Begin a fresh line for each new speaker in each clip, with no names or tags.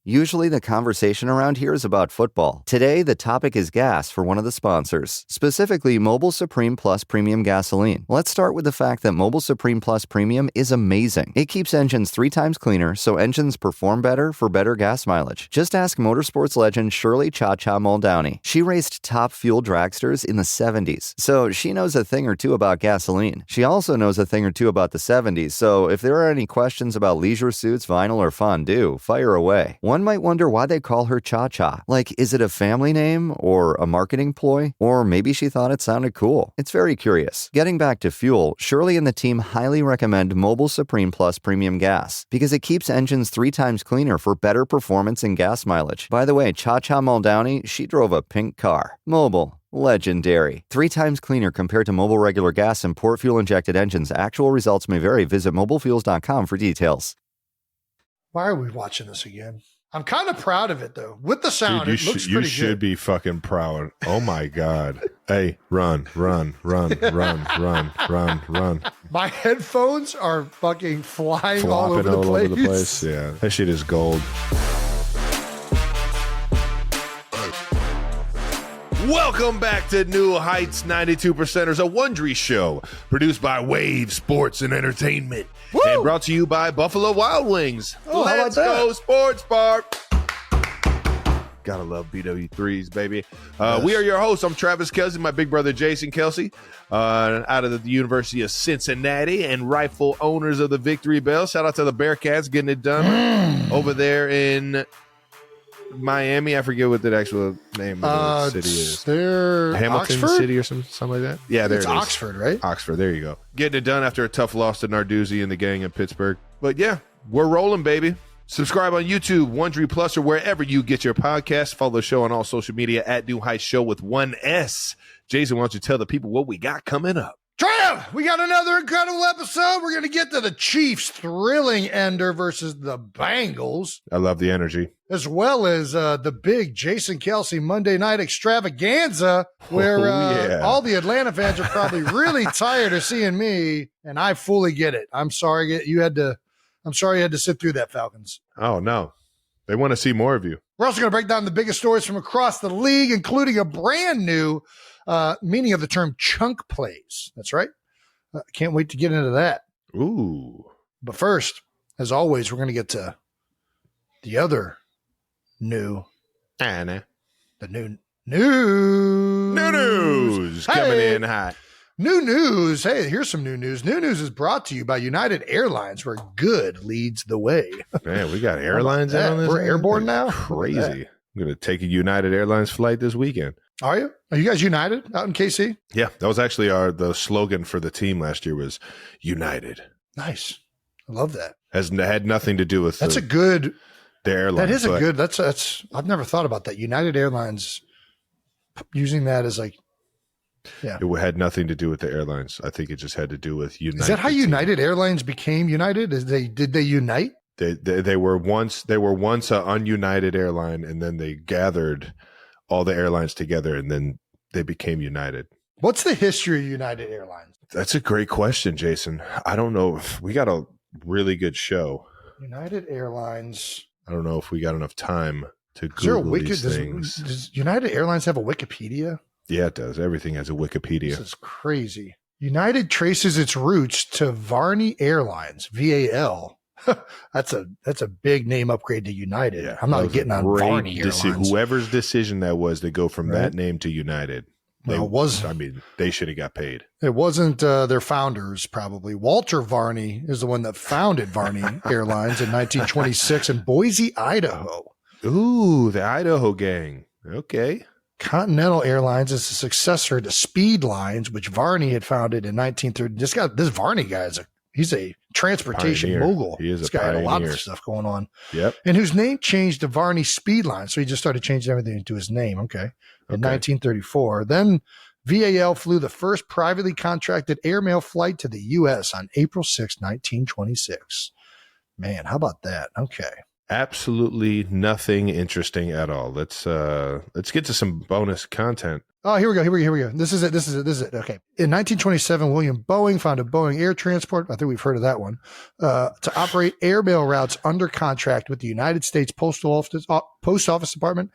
Usually the conversation around here is about football. Today, the topic is gas for one of the sponsors, specifically Mobile Supreme Plus Premium Gasoline. Let's start with the fact that Mobile Supreme Plus Premium is amazing. It keeps engines 3 times cleaner, so engines perform better for better gas mileage. Just ask motorsports legend Shirley Cha-Cha Muldowney. She raced top fuel dragsters in the 70s, so she knows a thing or two about gasoline. She also knows a thing or two about the 70s, so if there are any questions about leisure suits, vinyl, or fondue, fire away. One might wonder why they call her Cha-Cha. Like, is it a family name or a marketing ploy? Or maybe she thought it sounded cool. It's very curious. Getting back to fuel, Shirley and the team highly recommend Mobile Supreme Plus Premium Gas because it keeps engines 3 times cleaner for better performance and gas mileage. By the way, Cha-Cha Muldowney, she drove a pink car. Mobile. Legendary. 3 times cleaner compared to Mobile regular gas and port fuel injected engines. Actual results may vary. Visit mobilefuels.com for details.
Why are we watching this again? I'm kind of proud of it, though. With the sound,
Dude,
it looks pretty good.
You should be fucking proud. Oh, my God. Hey, run, run, run, run, run, run, run.
My headphones are fucking flying
Flopping
all over the place.
Yeah, that shit is gold. Welcome back to New Heights 92%ers, a Wondery show produced by Wave Sports and Entertainment. Woo! And brought to you by Buffalo Wild Wings.
Oh,
Let's go Sports Bar. Gotta love BW3s, baby.
Yes.
We are your hosts. I'm Travis Kelsey, my big brother Jason Kelsey, out of the University of Cincinnati, and rightful owners of the Victory Bell. Shout out to the Bearcats getting it done over there in Miami. I forget what the actual name of the city is.
They're
Hamilton
Oxford?
City or something like that. Yeah, there
it's
it is.
Oxford, right?
Oxford. There you go. Getting it done after a tough loss to Narduzzi and the gang in Pittsburgh. But yeah, we're rolling, baby. Subscribe on YouTube, Wondery Plus, or wherever you get your podcast. Follow the show on all social media at New Heights Show with 1S. Jason, why don't you tell the people what we got coming up?
Trav, we got another incredible episode. We're going to get to the Chiefs' thrilling ender versus the Bengals,
I love the energy.
as well as the big Jason Kelsey Monday night extravaganza, where all the Atlanta fans are probably really tired of seeing me, and I fully get it. I'm sorry you had to sit through that, Falcons.
Oh, no. They want to see more of you.
We're also going to break down the biggest stories from across the league, including a brand new meaning of the term chunk plays. That's right. Can't wait to get into that.
Ooh.
But first, as always, we're going to get to the other new,
Anna.
the new news.
New news coming in hot.
New news. Hey, here's some new news. New news is brought to you by United Airlines, where good leads the way.
Man, we got airlines in on this.
We're airborne now?
Crazy. I'm going to take a United Airlines flight this weekend.
Are you? Are you guys United out in KC?
Yeah, that was actually the slogan for the team last year was United.
Nice. I love that.
Had nothing to do with
That's a good.
the airline.
That is a good. That's. I've never thought about that. United Airlines using that as like. Yeah.
It had nothing to do with the airlines. I think it just had to do with United.
Is that how United Airlines became United? Did they unite?
They were once an ununited airline, and then they gathered all the airlines together, and then they became United.
What's the history of United Airlines?
That's a great question, Jason. I don't know if we got a really good show.
United Airlines.
I don't know if we got enough time to Google these things.
Does United Airlines have a Wikipedia?
Yeah, it does. Everything has a Wikipedia.
This is crazy. United traces its roots to Varney Airlines, VAL. That's a big name upgrade to United.
Yeah,
I'm not getting on Varney Airlines.
Whoever's decision that was to go from that name to United. They should have got paid.
It wasn't their founders, probably. Walter Varney is the one that founded Varney Airlines in 1926 in Boise, Idaho.
Ooh, the Idaho gang. Okay.
Continental Airlines is the successor to Speed Lines, which Varney had founded in 1930. This Varney guy he's a transportation
Pioneer.
mogul.
He is
this
a
guy had a lot
pioneer.
of stuff going on.
Yep.
And whose name changed to Varney Speed Lines. So he just started changing everything into his name. Okay. In 1934. Then VAL flew the first privately contracted airmail flight to the U.S. on April 6, 1926. Man, how about that? Okay.
Absolutely nothing interesting at all. Let's get to some bonus content.
Oh, here we go. This is it. Okay. In 1927, William Boeing founded Boeing Air Transport. I think we've heard of that one. To operate airmail routes under contract with the United States Post Office Department.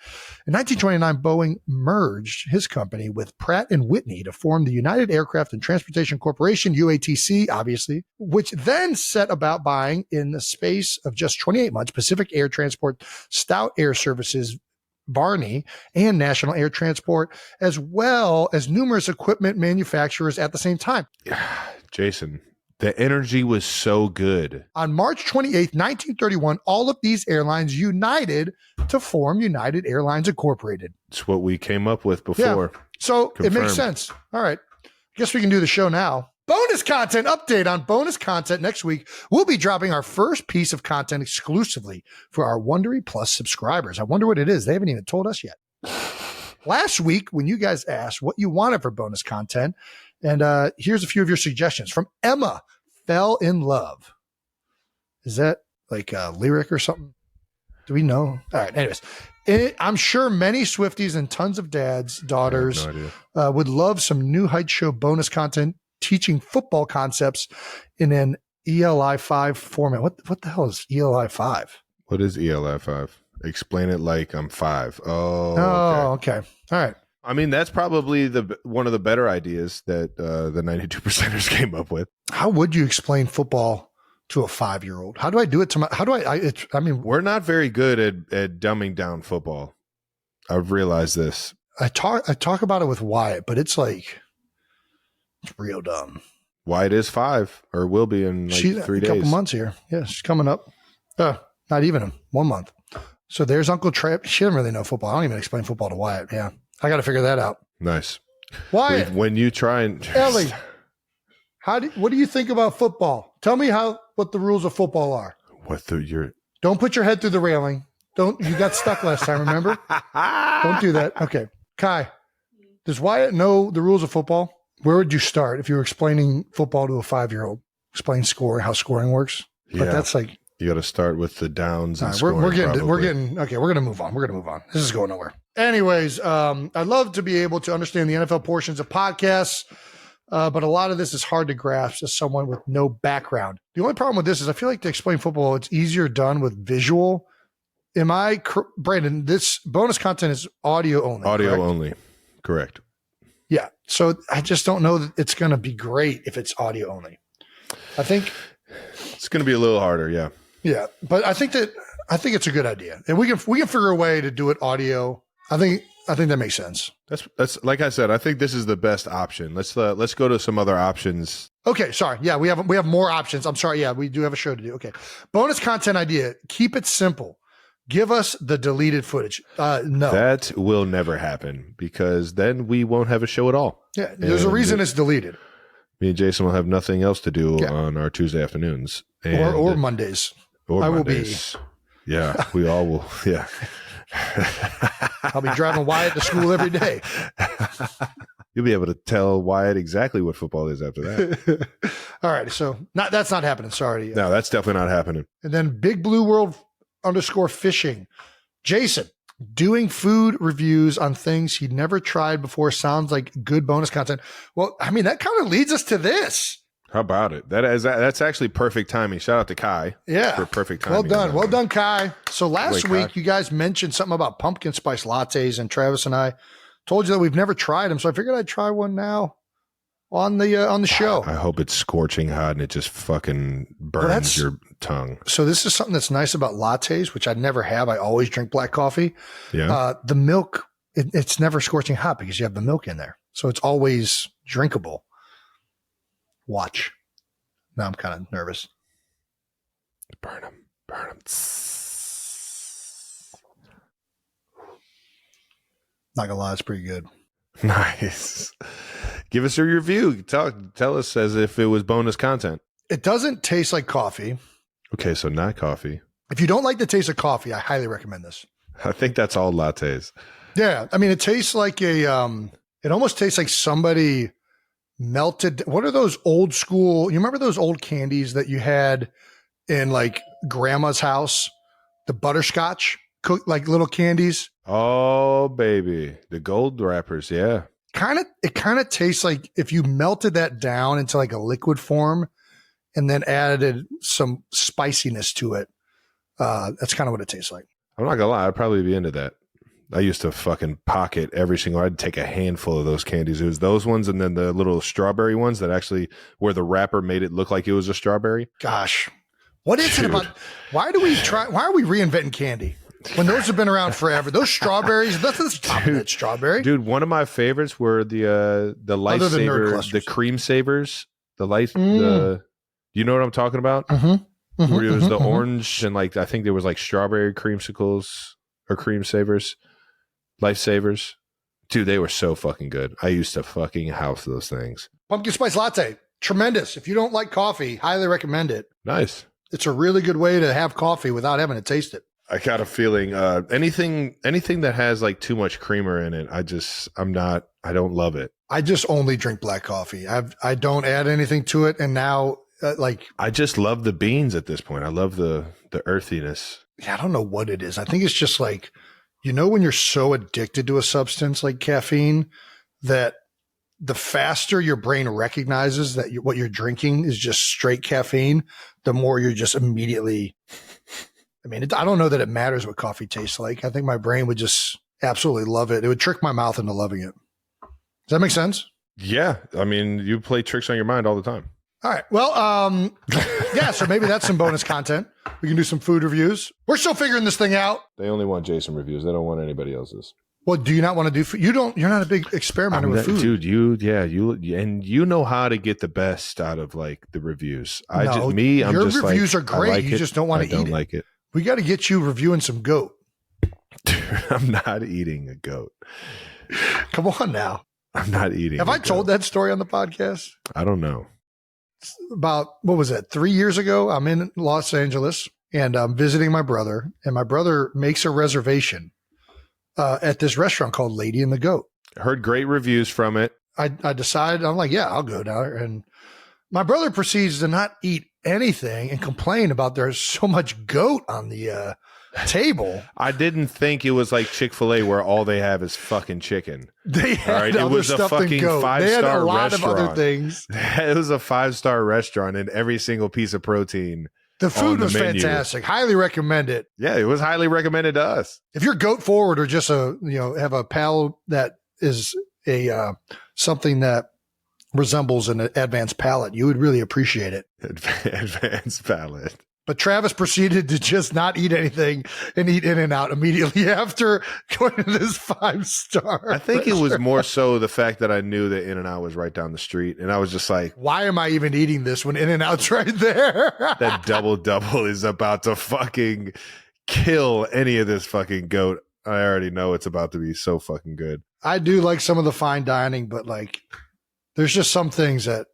In 1929, Boeing merged his company with Pratt & Whitney to form the United Aircraft and Transportation Corporation, UATC, obviously, which then set about buying, in the space of just 28 months, Pacific Air Transport, Stout Air Services, Barney, and National Air Transport, as well as numerous equipment manufacturers at the same time.
Jason, the energy was so good.
On March 28th, 1931, all of these airlines united to form United Airlines Incorporated.
It's what we came up with before.
Yeah. So
Confirmed.
It makes sense. All right. Guess we can do the show now. Bonus content update on bonus content next week. We'll be dropping our first piece of content exclusively for our Wondery Plus subscribers. I wonder what it is. They haven't even told us yet. Last week, when you guys asked what you wanted for bonus content, and here's a few of your suggestions from Emma. Fell in love. Is that like a lyric or something? Do we know? All right. Anyways, I'm sure many Swifties and tons of dads, daughters would love some New Heights Show bonus content teaching football concepts in an ELI 5 format. What the hell is ELI 5?
What is ELI 5? Explain it like I'm 5.
Okay. All right.
I mean, that's probably one of the better ideas that the 92%ers came up with.
How would you explain football to a 5-year-old? How do I do it to I mean,
we're not very good at dumbing down football. I've realized this.
I talk about it with Wyatt, but it's like, it's real dumb.
Wyatt is 5 or will be in like 3 days.
A couple months here. Yeah, she's coming up. Not even 1 month. So there's Uncle Trav. She doesn't really know football. I don't even explain football to Wyatt. Yeah. I got to figure that out.
Nice.
Wyatt.
When you try and
Ellie, what do you think about football? Tell me what the rules of football are. Don't put your head through the railing. You got stuck last time, remember? Don't do that. Okay. Kai, does Wyatt know the rules of football? Where would you start if you were explaining football to a 5-year-old? Explain how scoring works.
Yeah.
But that's like,
you got to start with the downs and
we're going to move on. We're going to move on. This is going nowhere. Anyways, I'd love to be able to understand the NFL portions of podcasts, but a lot of this is hard to grasp as someone with no background. The only problem with this is I feel like to explain football, it's easier done with visual. Brandon, this bonus content is audio only.
Audio
correct?
only. Correct.
Yeah. So I just don't know that it's going to be great if it's audio only. I think
it's going to be a little harder. Yeah.
Yeah. But I think it's a good idea, and we can figure a way to do it audio. I think that makes sense. That's
like I said, I think this is the best option. Let's go to some other options.
Okay. Sorry. Yeah. We have more options. I'm sorry. Yeah. We do have a show to do. Okay. Bonus content idea. Keep it simple. Give us the deleted footage. No.
That will never happen because then we won't have a show at all.
Yeah, there's a reason it's deleted.
Me and Jason will have nothing else to do on our Tuesday afternoons.
Or Mondays.
Or
I
Mondays.
will
be. Yeah, we all will. Yeah.
I'll be driving Wyatt to school every day.
You'll be able to tell Wyatt exactly what football is after that.
All right. So that's not happening. Sorry.
No, that's definitely not happening.
And then Big Blue World _fishing. Jason, doing food reviews on things he'd never tried before sounds like good bonus content. Well, I mean, that kind of leads us to this.
How about it? That's actually perfect timing. Shout out to Kai.
Yeah.
For perfect timing.
Well done, Kai. So last week, you guys mentioned something about pumpkin spice lattes, and Travis and I told you that we've never tried them. So I figured I'd try one now on the show.
I hope it's scorching hot and it just fucking burns your tongue.
So this is something that's nice about lattes, which I never have. I always drink black coffee.
Yeah.
The milk, it's never scorching hot because you have the milk in there. So it's always drinkable. Watch. Now I'm kind of nervous.
Burn them.
Not gonna lie, it's pretty good.
Nice. Give us a review. Tell us as if it was bonus content.
It doesn't taste like coffee.
Okay, so not coffee.
If you don't like the taste of coffee, I highly recommend this.
I think that's all lattes.
Yeah. I mean, it tastes like it almost tastes like somebody melted. What are those old school? You remember those old candies that you had in like grandma's house? The butterscotch, cooked like little candies.
Oh, baby. The gold wrappers. Yeah.
It kind of tastes like if you melted that down into like a liquid form and then added some spiciness to it. That's kind of what it tastes like.
I'm not gonna lie, I'd probably be into that. I used to fucking pocket I'd take a handful of those candies. It was those ones and then the little strawberry ones that actually where the wrapper made it look like it was a strawberry.
Gosh, what is it about? Why are we reinventing candy when those have been around forever? Those strawberries, that's the top of that strawberry.
Dude, one of my favorites were the Lifesaver, the cream savers, you know what I'm talking about? Where it was the orange and like I think there was like strawberry creamsicles or cream savers. Lifesavers. Dude, they were so fucking good. I used to fucking house those things.
Pumpkin spice latte. Tremendous. If you don't like coffee, highly recommend it.
Nice.
It's a really good way to have coffee without having to taste it.
I got a feeling anything that has like too much creamer in it, I don't love it.
I just only drink black coffee. I don't add anything to it. And now I
just love the beans at this point. I love the earthiness.
Yeah, I don't know what it is. I think it's just like, when you're so addicted to a substance like caffeine that the faster your brain recognizes that what you're drinking is just straight caffeine, the more you're just immediately. I don't know that it matters what coffee tastes like. I think my brain would just absolutely love it. It would trick my mouth into loving it. Does that make sense?
Yeah. You play tricks on your mind all the time.
All right. Well, yeah, so maybe that's some bonus content. We can do some food reviews. We're still figuring this thing out.
They only want Jason reviews. They don't want anybody else's.
Well, do you not want to do food? You're not a big experimenter with food.
Dude, you know how to get the best out of like the reviews.
Your reviews are great.
Like
you just don't want to eat it. I don't
like it.
We got to get you reviewing some goat.
I'm not eating a goat.
Come on now.
I'm not eating.
Have I told that story on the podcast?
I don't know.
About, what was that, 3 years ago? I'm in Los Angeles and I'm visiting my brother, and my brother makes a reservation at this restaurant called Lady and the Goat.
I heard great reviews from it.
I decided, I'm like, yeah, I'll go down there. And my brother proceeds to not eat anything and complain about there's so much goat on the table.
I didn't think it was like Chick-fil-A where all they have is fucking chicken.
They had other stuff than goat. They had a lot of other things.
It was a 5-star restaurant and every single piece of protein.
The food was fantastic. Highly recommend it.
Yeah, it was highly recommended to us.
If you're goat forward or just have a palate that is something that resembles an advanced palate, you would really appreciate it.
Advanced palate.
But Travis proceeded to just not eat anything and eat In-N-Out immediately after going to this 5-star.
I think it was more so the fact that I knew that In-N-Out was right down the street. And I was just like,
why am I even eating this when In-N-Out's right there?
That double is about to fucking kill any of this fucking goat. I already know it's about to be so fucking good.
I do like some of the fine dining, but like there's just some things that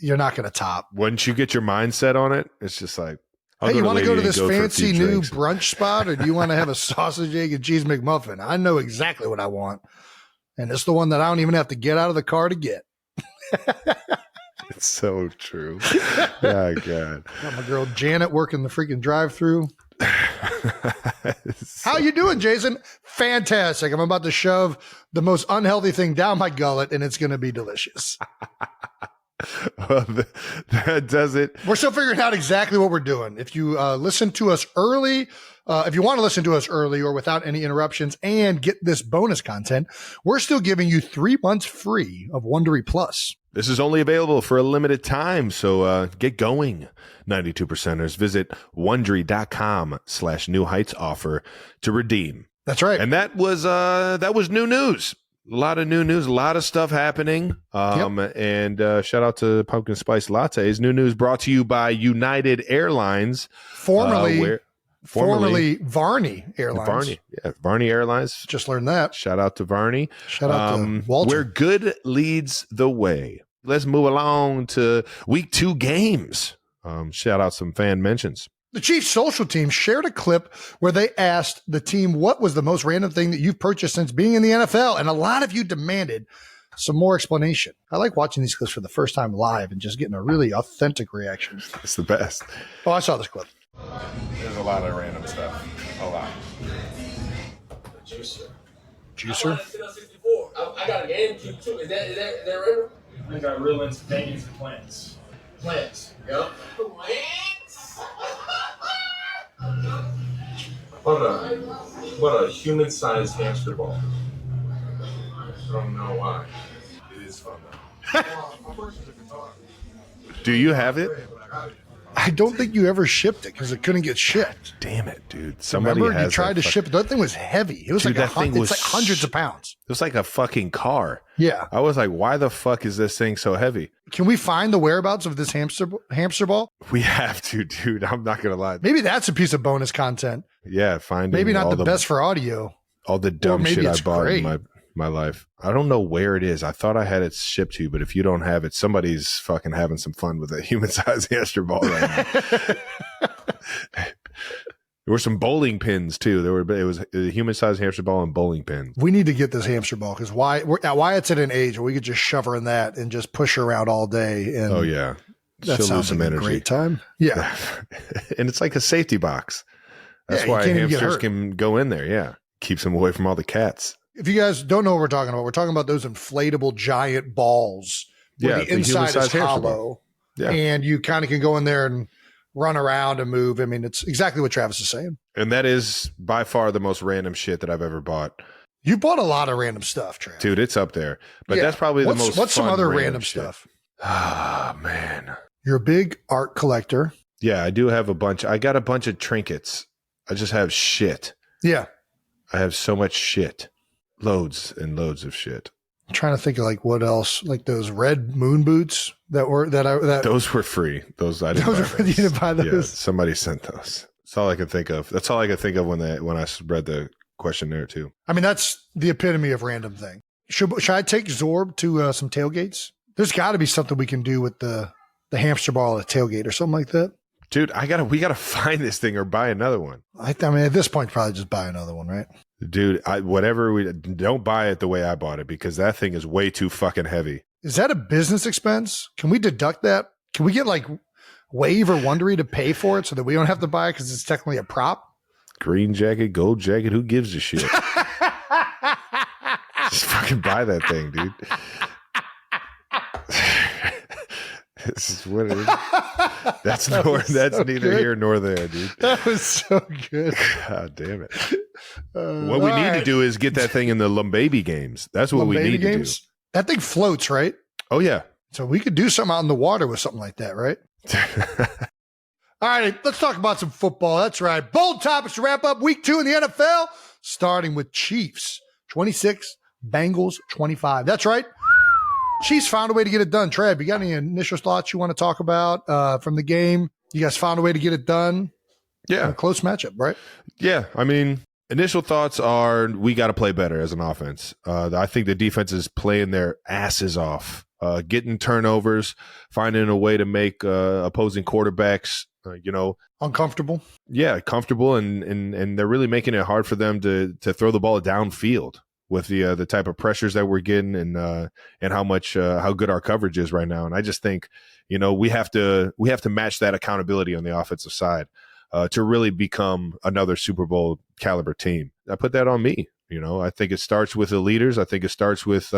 you're not going to top.
Once you get your mindset on it, it's just like,
hey, you want to go to this fancy new brunch spot, or do you want to have a sausage, egg, and cheese McMuffin? I know exactly what I want. And it's the one that I don't even have to get out of the car to get.
It's so true. Yeah, God.
Got my girl Janet working the freaking drive-through. How you doing, Jason? Fantastic. I'm about to shove the most unhealthy thing down my gullet, and it's going to be delicious.
Well, that does it.
We're still figuring out exactly what we're doing. If you listen to us early, if you want to listen to us early or without any interruptions and get this bonus content, we're still giving you 3 months free of Wondery Plus.
This is only available for a limited time, so get going, 92%ers. Visit Wondery.com/New Heights offer to redeem.
That's right.
And that was new news. A lot of new news, a lot of stuff happening. And shout out to Pumpkin Spice Lattes. New news brought to you by United Airlines.
Formerly Varney Airlines.
Varney Airlines.
Just learned that.
Shout out to Varney.
Shout out to Walter.
Where good leads the way. Let's move along to week 2 games. Shout out some fan mentions.
The Chiefs social team shared a clip where they asked the team what was the most random thing that you've purchased since being in the NFL, and a lot of you demanded some more explanation. I like watching these clips for the first time live and just getting a really authentic reaction.
It's the best.
Oh, I saw this clip.
There's a lot of random stuff. A lot.
Juicer?
I got a GameCube too. Is that right?
I got real into paintings and plants.
Plants. Yep. Plants.
What a human-sized hamster ball. I don't know why. It is fun though.
Do you have it?
I don't think you ever shipped it because it couldn't get shipped.
Damn it, dude. Somebody
Remember,
has
you tried to ship it. That thing was heavy. It was
Dude,
like
that thing was
it's like hundreds of pounds.
It was like a fucking car.
Yeah.
I was like, why the fuck is this thing so heavy?
Can we find the whereabouts of this hamster ball?
We have to, dude. I'm not gonna lie.
Maybe that's a piece of bonus content.
Yeah, finding
Maybe not
all
the best for audio.
all the dumb
maybe
shit I
it's
bought
great.
in my life. I don't know where it is. I thought I had it shipped to you, but if you don't have it, somebody's fucking having some fun with a human-sized hamster ball right now. There were some bowling pins too. It was a human-sized hamster ball and bowling pins.
We need to get this hamster ball because Wyatt's at an age where we could just shove her in that and just push her around all day. And
Oh yeah,
that
she'll
sounds
lose some
like
energy.
a great time. Yeah,
and it's like a safety box. That's
Yeah, you
why
can't even get
hamsters
hurt.
can go in there. Yeah, keeps them away from all the cats.
if you guys don't know what we're talking about those inflatable giant balls where
Yeah,
the inside
human-sized
is
hamster
hollow,
ball. Yeah.
and you kind of can go in there and run around and move. I mean, it's exactly what Travis is saying.
And that is by far the most random shit that I've ever bought.
You bought a lot of random stuff, Travis.
Dude, it's up there. But
Yeah.
that's probably the most
What's some
fun
other random
shit.
stuff?
Ah, man.
You're a big art collector.
Yeah, I do have a bunch. I got a bunch of trinkets. I just have shit.
Yeah.
I have so much shit. Loads and loads of shit.
I'm trying to think of like what else, like those red moon boots that
Those were free. Those I didn't
Those
buy
are free. You didn't buy
Yeah,
those?
somebody sent those. That's all I could think of. That's all I could think of when I read the questionnaire too.
I mean, that's the epitome of random thing. Should I take Zorb to some tailgates? There's got to be something we can do with the hamster ball at a tailgate or something like that.
Dude, we gotta find this thing or buy another one.
I mean, at this point, probably just buy another one, right?
Dude, don't buy it the way I bought it because that thing is way too fucking heavy.
Is that a business expense? Can we deduct that? Can we get like Wave or Wondery to pay for it so that we don't have to buy it because it's technically a prop?
Green jacket, gold jacket, who gives a shit? Just fucking buy that thing, dude. This is what it is. That's neither
good.
here nor there, dude.
That was so good.
God damn it. What we need to do is get that thing in the Lumbaby games. That's what we need to do.
That thing floats, right?
Oh, yeah.
So we could do something out in the water with something like that, right? All right, let's talk about some football. That's right. Bold topics to wrap up week 2 in the NFL, starting with Chiefs 26, Bengals 25. That's right. Chiefs found a way to get it done. Trev, you got any initial thoughts you want to talk about from the game? You guys found a way to get it done.
Yeah.
A close matchup, right?
Yeah. I mean, initial thoughts are we got to play better as an offense. I think the defense is playing their asses off, getting turnovers, finding a way to make opposing quarterbacks,
Uncomfortable.
Yeah, comfortable, and they're really making it hard for them to throw the ball downfield with the type of pressures that we're getting and how good our coverage is right now. And I just think, we have to match that accountability on the offensive side to really become another Super Bowl caliber team. I put that on me. I think it starts with the leaders. I think it starts with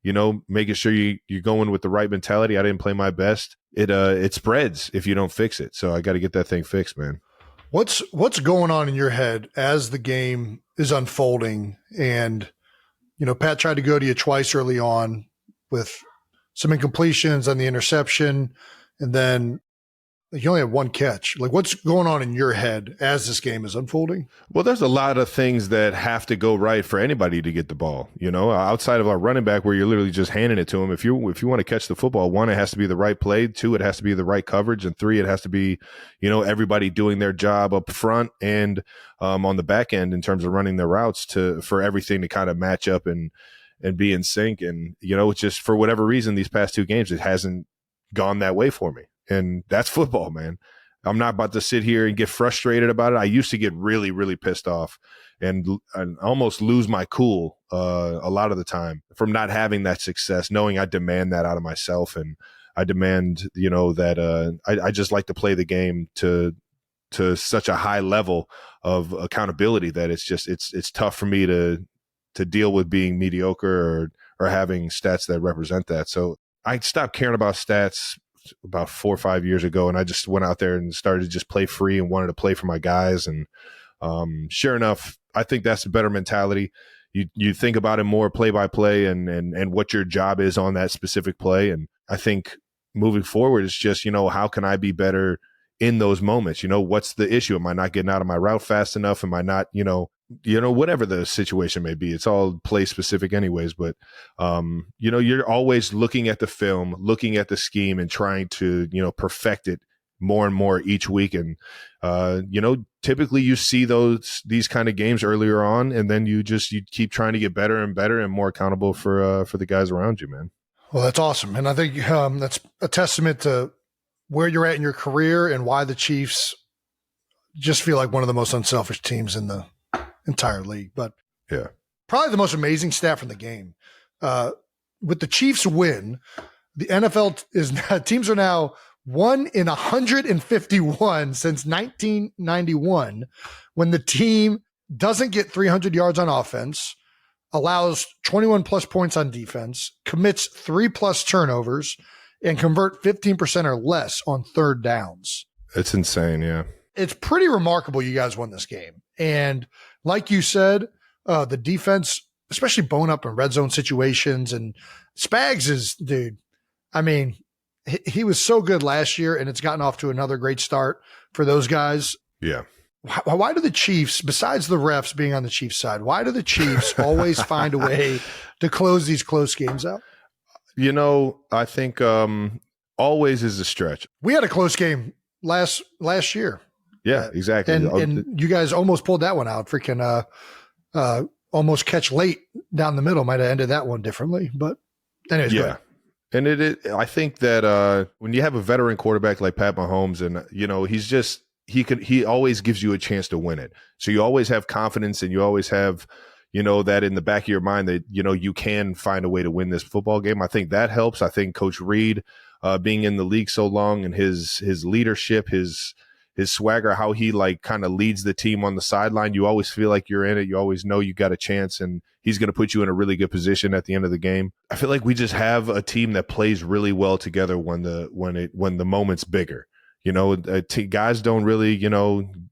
making sure you're going with the right mentality. I didn't play my best. It spreads if you don't fix it. So I got to get that thing fixed, man.
What's going on in your head as the game is unfolding? And, Pat tried to go to you twice early on with some incompletions and the interception. And then you only had one catch. Like, what's going on in your head as this game is unfolding?
Well, there's a lot of things that have to go right for anybody to get the ball, outside of our running back where you're literally just handing it to him. If you want to catch the football, 1, it has to be the right play. 2, it has to be the right coverage. And 3, it has to be, everybody doing their job up front and on the back end in terms of running their routes for everything to kind of match up and be in sync. And, it's just for whatever reason, these past 2 games, it hasn't gone that way for me. And that's football, man. I'm not about to sit here and get frustrated about it. I used to get really, really pissed off and almost lose my cool a lot of the time from not having that success, knowing I demand that out of myself. And I demand, that I just like to play the game to such a high level of accountability that it's tough for me to to deal with being mediocre or having stats that represent that. So I stopped caring about stats about 4 or 5 years ago, and I just went out there and started to just play free and wanted to play for my guys. And sure enough, I think that's a better mentality. You think about it more play by play and what your job is on that specific play. And I think moving forward, it's just, how can I be better in those moments? What's the issue? Am I not getting out of my route fast enough? Am I not, whatever the situation may be? It's all play specific anyways, but you're always looking at the film, looking at the scheme and trying to, perfect it more and more each week. And, typically you see these kind of games earlier on, and then you keep trying to get better and better and more accountable for the guys around you, man.
Well, that's awesome. And I think that's a testament to where you're at in your career and why the Chiefs just feel like one of the most unselfish teams in the entire league. But
yeah,
probably the most amazing stat from the game. With the Chiefs win, the NFL teams are now 1 in 151 since 1991, when the team doesn't get 300 yards on offense, allows 21 plus points on defense, commits 3 plus turnovers, and convert 15% or less on third downs.
It's insane. Yeah.
It's pretty remarkable you guys won this game. And like you said, the defense, especially bone up in red zone situations, and Spags is, dude, I mean, he was so good last year, and it's gotten off to another great start for those guys.
Yeah.
Why do the Chiefs, besides the refs being on the Chiefs side, why do the Chiefs always find a way to close these close games out?
I think always is a stretch.
We had a close game last year.
Yeah, exactly.
And you guys almost pulled that one out. Freaking almost catch late down the middle might have ended that one differently. But anyways,
yeah. And I think that when you have a veteran quarterback like Pat Mahomes, and he always gives you a chance to win it. So you always have confidence, and you always have, that in the back of your mind that, you can find a way to win this football game. I think that helps. I think Coach Reed, being in the league so long, and his leadership, his swagger, how he kind of leads the team on the sideline, you always feel like you're in it. You always know you got a chance, and he's going to put you in a really good position at the end of the game. I feel like we just have a team that plays really well together when the moment's bigger. Guys don't really,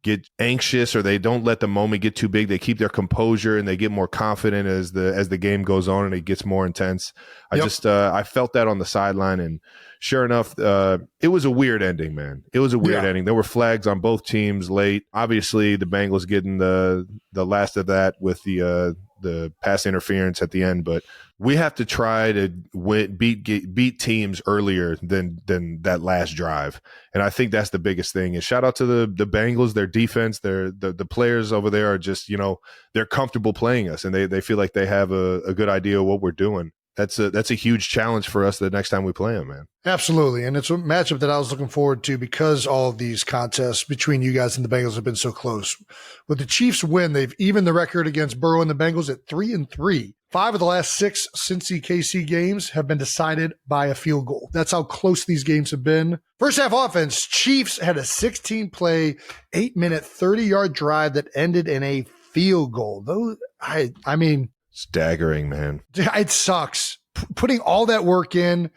get anxious, or they don't let the moment get too big. They keep their composure, and they get more confident as the game goes on and it gets more intense. I felt that on the sideline, and sure enough, it was a weird ending, man. It was a weird ending. There were flags on both teams late. Obviously, the Bengals getting the last of that with the pass interference at the end, but we have to try to beat teams earlier than that last drive. And I think that's the biggest thing. And shout out to the Bengals, their defense, the players over there are just, they're comfortable playing us, and they feel like they have a good idea of what we're doing. That's a huge challenge for us the next time we play them, man.
Absolutely. And it's a matchup that I was looking forward to, because all of these contests between you guys and the Bengals have been so close. With the Chiefs win, they've evened the record against Burrow and the Bengals at 3-3. 5 of the last 6 Cincy KC games have been decided by a field goal. That's how close these games have been. First half offense, Chiefs had a 16-play, 8-minute, 30-yard drive that ended in a field goal. I mean,
staggering, man.
It sucks. Putting all that work in,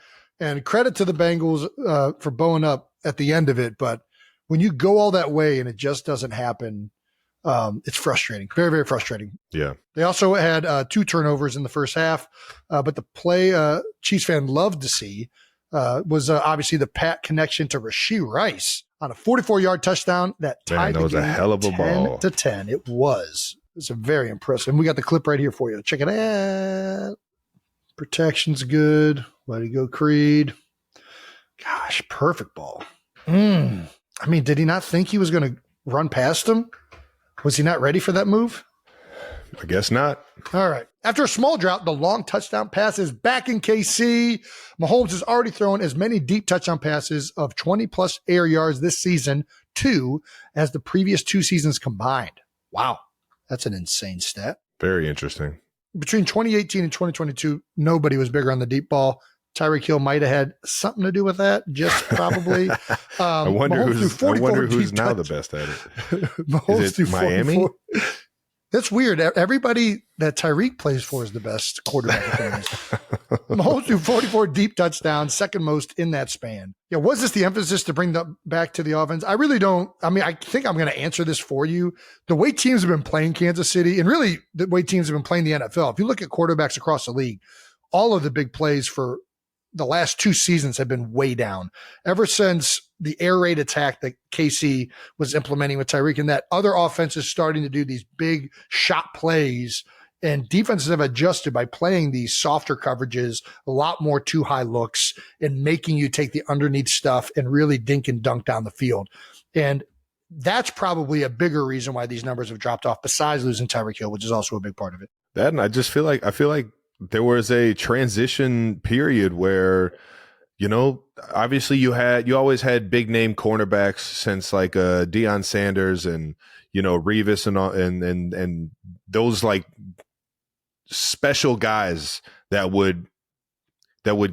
and credit to the Bengals for bowing up at the end of it. But when you go all that way and it just doesn't happen, it's frustrating. Very, very frustrating.
Yeah.
They also had 2 turnovers in the first half. But the play Chiefs fan loved to see was obviously the Pat connection to Rashee Rice on a 44-yard touchdown that tied the game
a hell of a ball.
10-10. It was. It's a very impressive. And we got the clip right here for you. Check it out. Protection's good. Let it go, Creed. Gosh, perfect ball. I mean, did he not think he was going to run past him? Was he not ready for that move?
I guess not.
All right. After a small drought, the long touchdown pass is back in KC. Mahomes has already thrown as many deep touchdown passes of 20-plus air yards this season, 2, as the previous 2 seasons combined. Wow. That's an insane stat.
Very interesting.
Between 2018 and 2022, nobody was bigger on the deep ball. Tyreek Hill might have had something to do with that, just probably.
I wonder who's now the best at it.
Mahomes
Is it Miami?
That's weird. Everybody that Tyreek plays for is the best quarterback. Mahomes threw 44 deep touchdowns, second most in that span. Yeah, was this the emphasis to bring them back to the offense? I really don't. I mean, I think I'm going to answer this for you. The way teams have been playing Kansas City, and really the way teams have been playing the NFL, if you look at quarterbacks across the league, all of the big plays for the last 2 seasons have been way down. Ever since the air raid attack that KC was implementing with Tyreek, and that other offenses starting to do these big shot plays, and defenses have adjusted by playing these softer coverages, a lot more too high looks, and making you take the underneath stuff and really dink and dunk down the field. And that's probably a bigger reason why these numbers have dropped off, besides losing Tyreek Hill, which is also a big part of it.
That, and I feel like there was a transition period where, obviously you always had big name cornerbacks since like Deion Sanders and Revis and those like special guys that would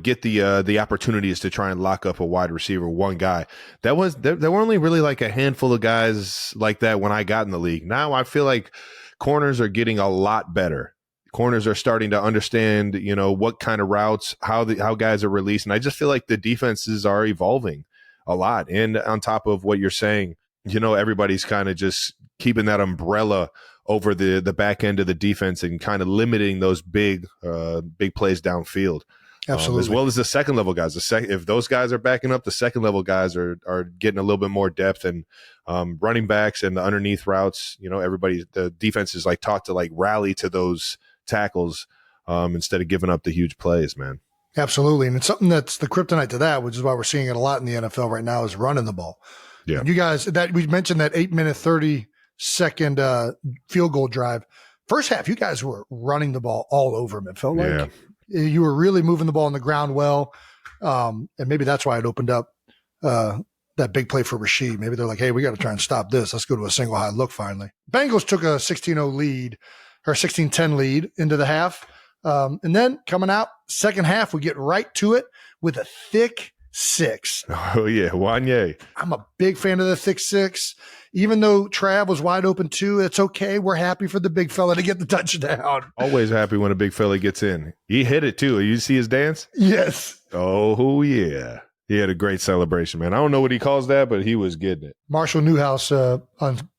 get the opportunities to try and lock up a wide receiver, one guy. There were only really like a handful of guys like that when I got in the league. Now I feel like corners are getting a lot better. Corners are starting to understand, what kind of routes, how guys are released. And I just feel like the defenses are evolving a lot. And on top of what you're saying, everybody's kind of just keeping that umbrella over the back end of the defense and kind of limiting those big plays downfield.
Absolutely.
As well as the second level guys. If those guys are backing up, the second level guys are getting a little bit more depth, and running backs and the underneath routes, the defense is like taught to like rally to those tackles instead of giving up the huge plays, man.
Absolutely. And it's something that's the kryptonite to that, which is why we're seeing it a lot in the NFL right now, is running the ball.
Yeah.
And you guys, that we mentioned that 8-minute, 30-second field goal drive. First half, you guys were running the ball all over them. It felt like you were really moving the ball on the ground well. And maybe that's why it opened up that big play for Rashid. Maybe they're like, hey, we got to try and stop this. Let's go to a single high look finally. Bengals took a 16-0 lead, or 16-10 lead into the half. And then coming out, second half, we get right to it with a thick 6.
Oh, yeah. Wanye.
I'm a big fan of the thick 6. Even though Trav was wide open too, it's okay. We're happy for the big fella to get the touchdown.
Always happy when a big fella gets in. He hit it too. You see his dance?
Yes.
Oh, yeah. He had a great celebration, man. I don't know what he calls that, but he was getting it.
Marshall Newhouse on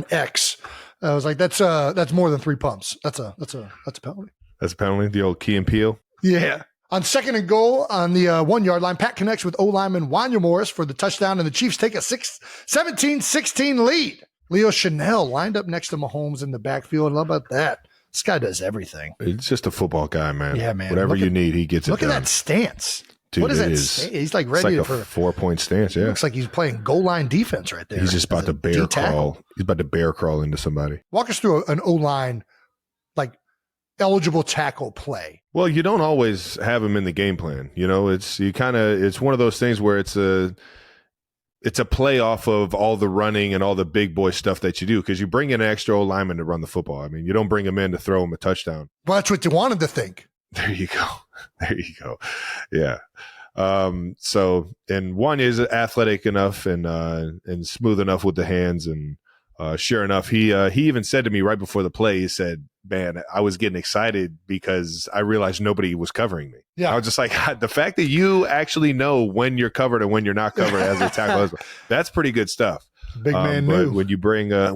X. I was like, that's more than 3 pumps. That's a penalty.
That's a penalty. The old Key and Peele.
Yeah. On second and goal on the 1-yard line, Pat connects with O-lineman Wanya Morris for the touchdown, and the Chiefs take a 17-16 lead. Leo Chanel lined up next to Mahomes in the backfield. How about that? This guy does everything.
He's just a football guy, man.
Yeah, man.
Whatever you need, he gets it done.
Look at that stance.
Dude,
what is that? He's like ready
it's like
for
a 4-point stance. Yeah,
looks like he's playing goal line defense right there.
He's just about to bear crawl. He's about to bear crawl into somebody.
Walk us through an O-line like eligible tackle play.
Well, you don't always have him in the game plan. It's one of those things where it's a play off of all the running and all the big boy stuff that you do, because you bring in an extra O-lineman to run the football. I mean, you don't bring him in to throw him a touchdown.
Well, that's what you wanted to think.
There you go. Yeah. And Wanya is athletic enough and smooth enough with the hands, and sure enough, he even said to me right before the play, he said, man, I was getting excited because I realized nobody was covering me. Yeah. I was just like, the fact that you actually know when you're covered and when you're not covered as a tackle, that's pretty good stuff.
Big man knew.
But when you bring a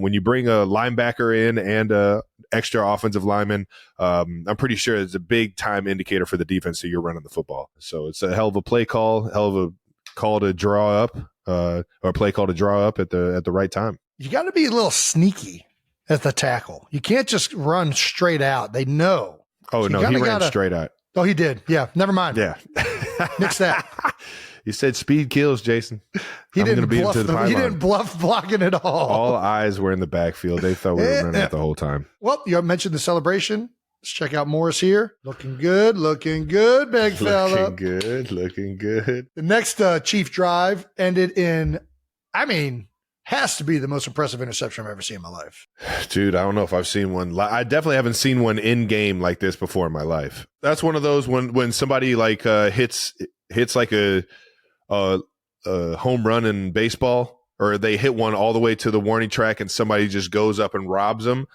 linebacker in and a extra offensive lineman, I'm pretty sure it's a big time indicator for the defense that you're running the football. So it's a hell of a play call, hell of a call to draw up, or play call to draw up at the right time.
You got to be a little sneaky at the tackle. You can't just run straight out. They know.
Oh, so no, he ran straight out.
Oh, he did. Yeah, never mind.
Yeah.
Nix that.
He said speed kills, Jason.
He didn't bluff blocking at all.
All eyes were in the backfield. They thought we were running it the whole time.
Well, you mentioned the celebration. Let's check out Morris here. Looking good, big fella.
Looking good.
The next Chief drive ended in, has to be the most impressive interception I've ever seen in my life.
Dude, I don't know if I've seen one. I definitely haven't seen one in game like this before in my life. That's one of those when somebody hits like a home run in baseball, or they hit one all the way to the warning track and somebody just goes up and robs them.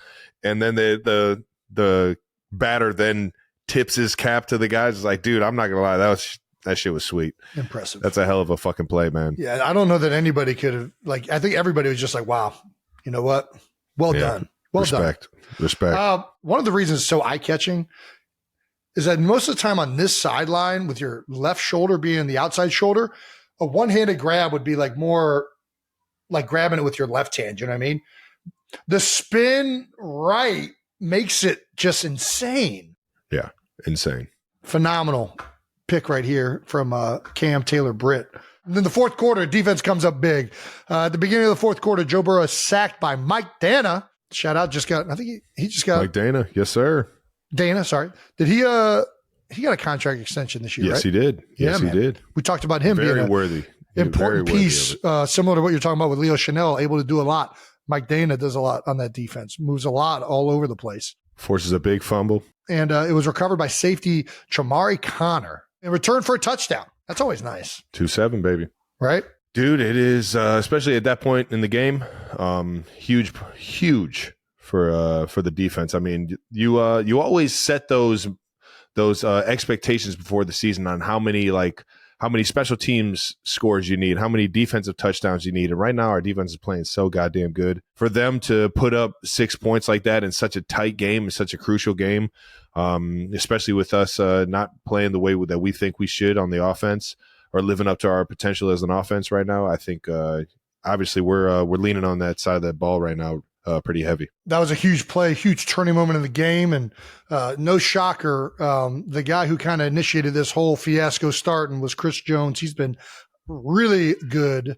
And then the batter then tips his cap to the guys. It's like, dude, I'm not going to lie. That shit was sweet.
Impressive.
That's a hell of a fucking play, man.
Yeah. I don't know that anybody could have, like, I think everybody was just like, wow, you know what? Well done. Well done.
Respect.
One of the reasons it's so eye-catching is that most of the time on this sideline, with your left shoulder being the outside shoulder, a one-handed grab would be like more like grabbing it with your left hand. You know what I mean? The spin right makes it just insane.
Yeah, insane.
Phenomenal pick right here from Cam Taylor-Britt. And then the fourth quarter, defense comes up big. At the beginning of the fourth quarter, Joe Burrow is sacked by Mike Dana. Shout out, I think he just got
Mike Dana. Yes, sir.
Dana, sorry. Did he got a contract extension this year,
yes,
right?
He did. Yes,
yeah,
he did.
We talked about him
Very
being
worthy.
Important piece, similar to what you're talking about with Leo Chanel, able to do a lot. Mike Dana does a lot on that defense, moves a lot all over the place.
Forces a big fumble.
And it was recovered by safety Chamari Connor in return for a touchdown. That's always nice.
2-7, baby.
Right?
Dude, it is, especially at that point in the game, huge for the defense. I mean, you always set those expectations before the season on how many special teams scores you need, how many defensive touchdowns you need. And right now our defense is playing so goddamn good. For them to put up 6 points like that in such a tight game, in such a crucial game, especially with us not playing the way that we think we should on the offense or living up to our potential as an offense right now, I think obviously we're leaning on that side of that ball right now pretty heavy.
That was a huge play, huge turning moment in the game. And no shocker, the guy who kind of initiated this whole fiasco starting was Chris Jones. He's been really good.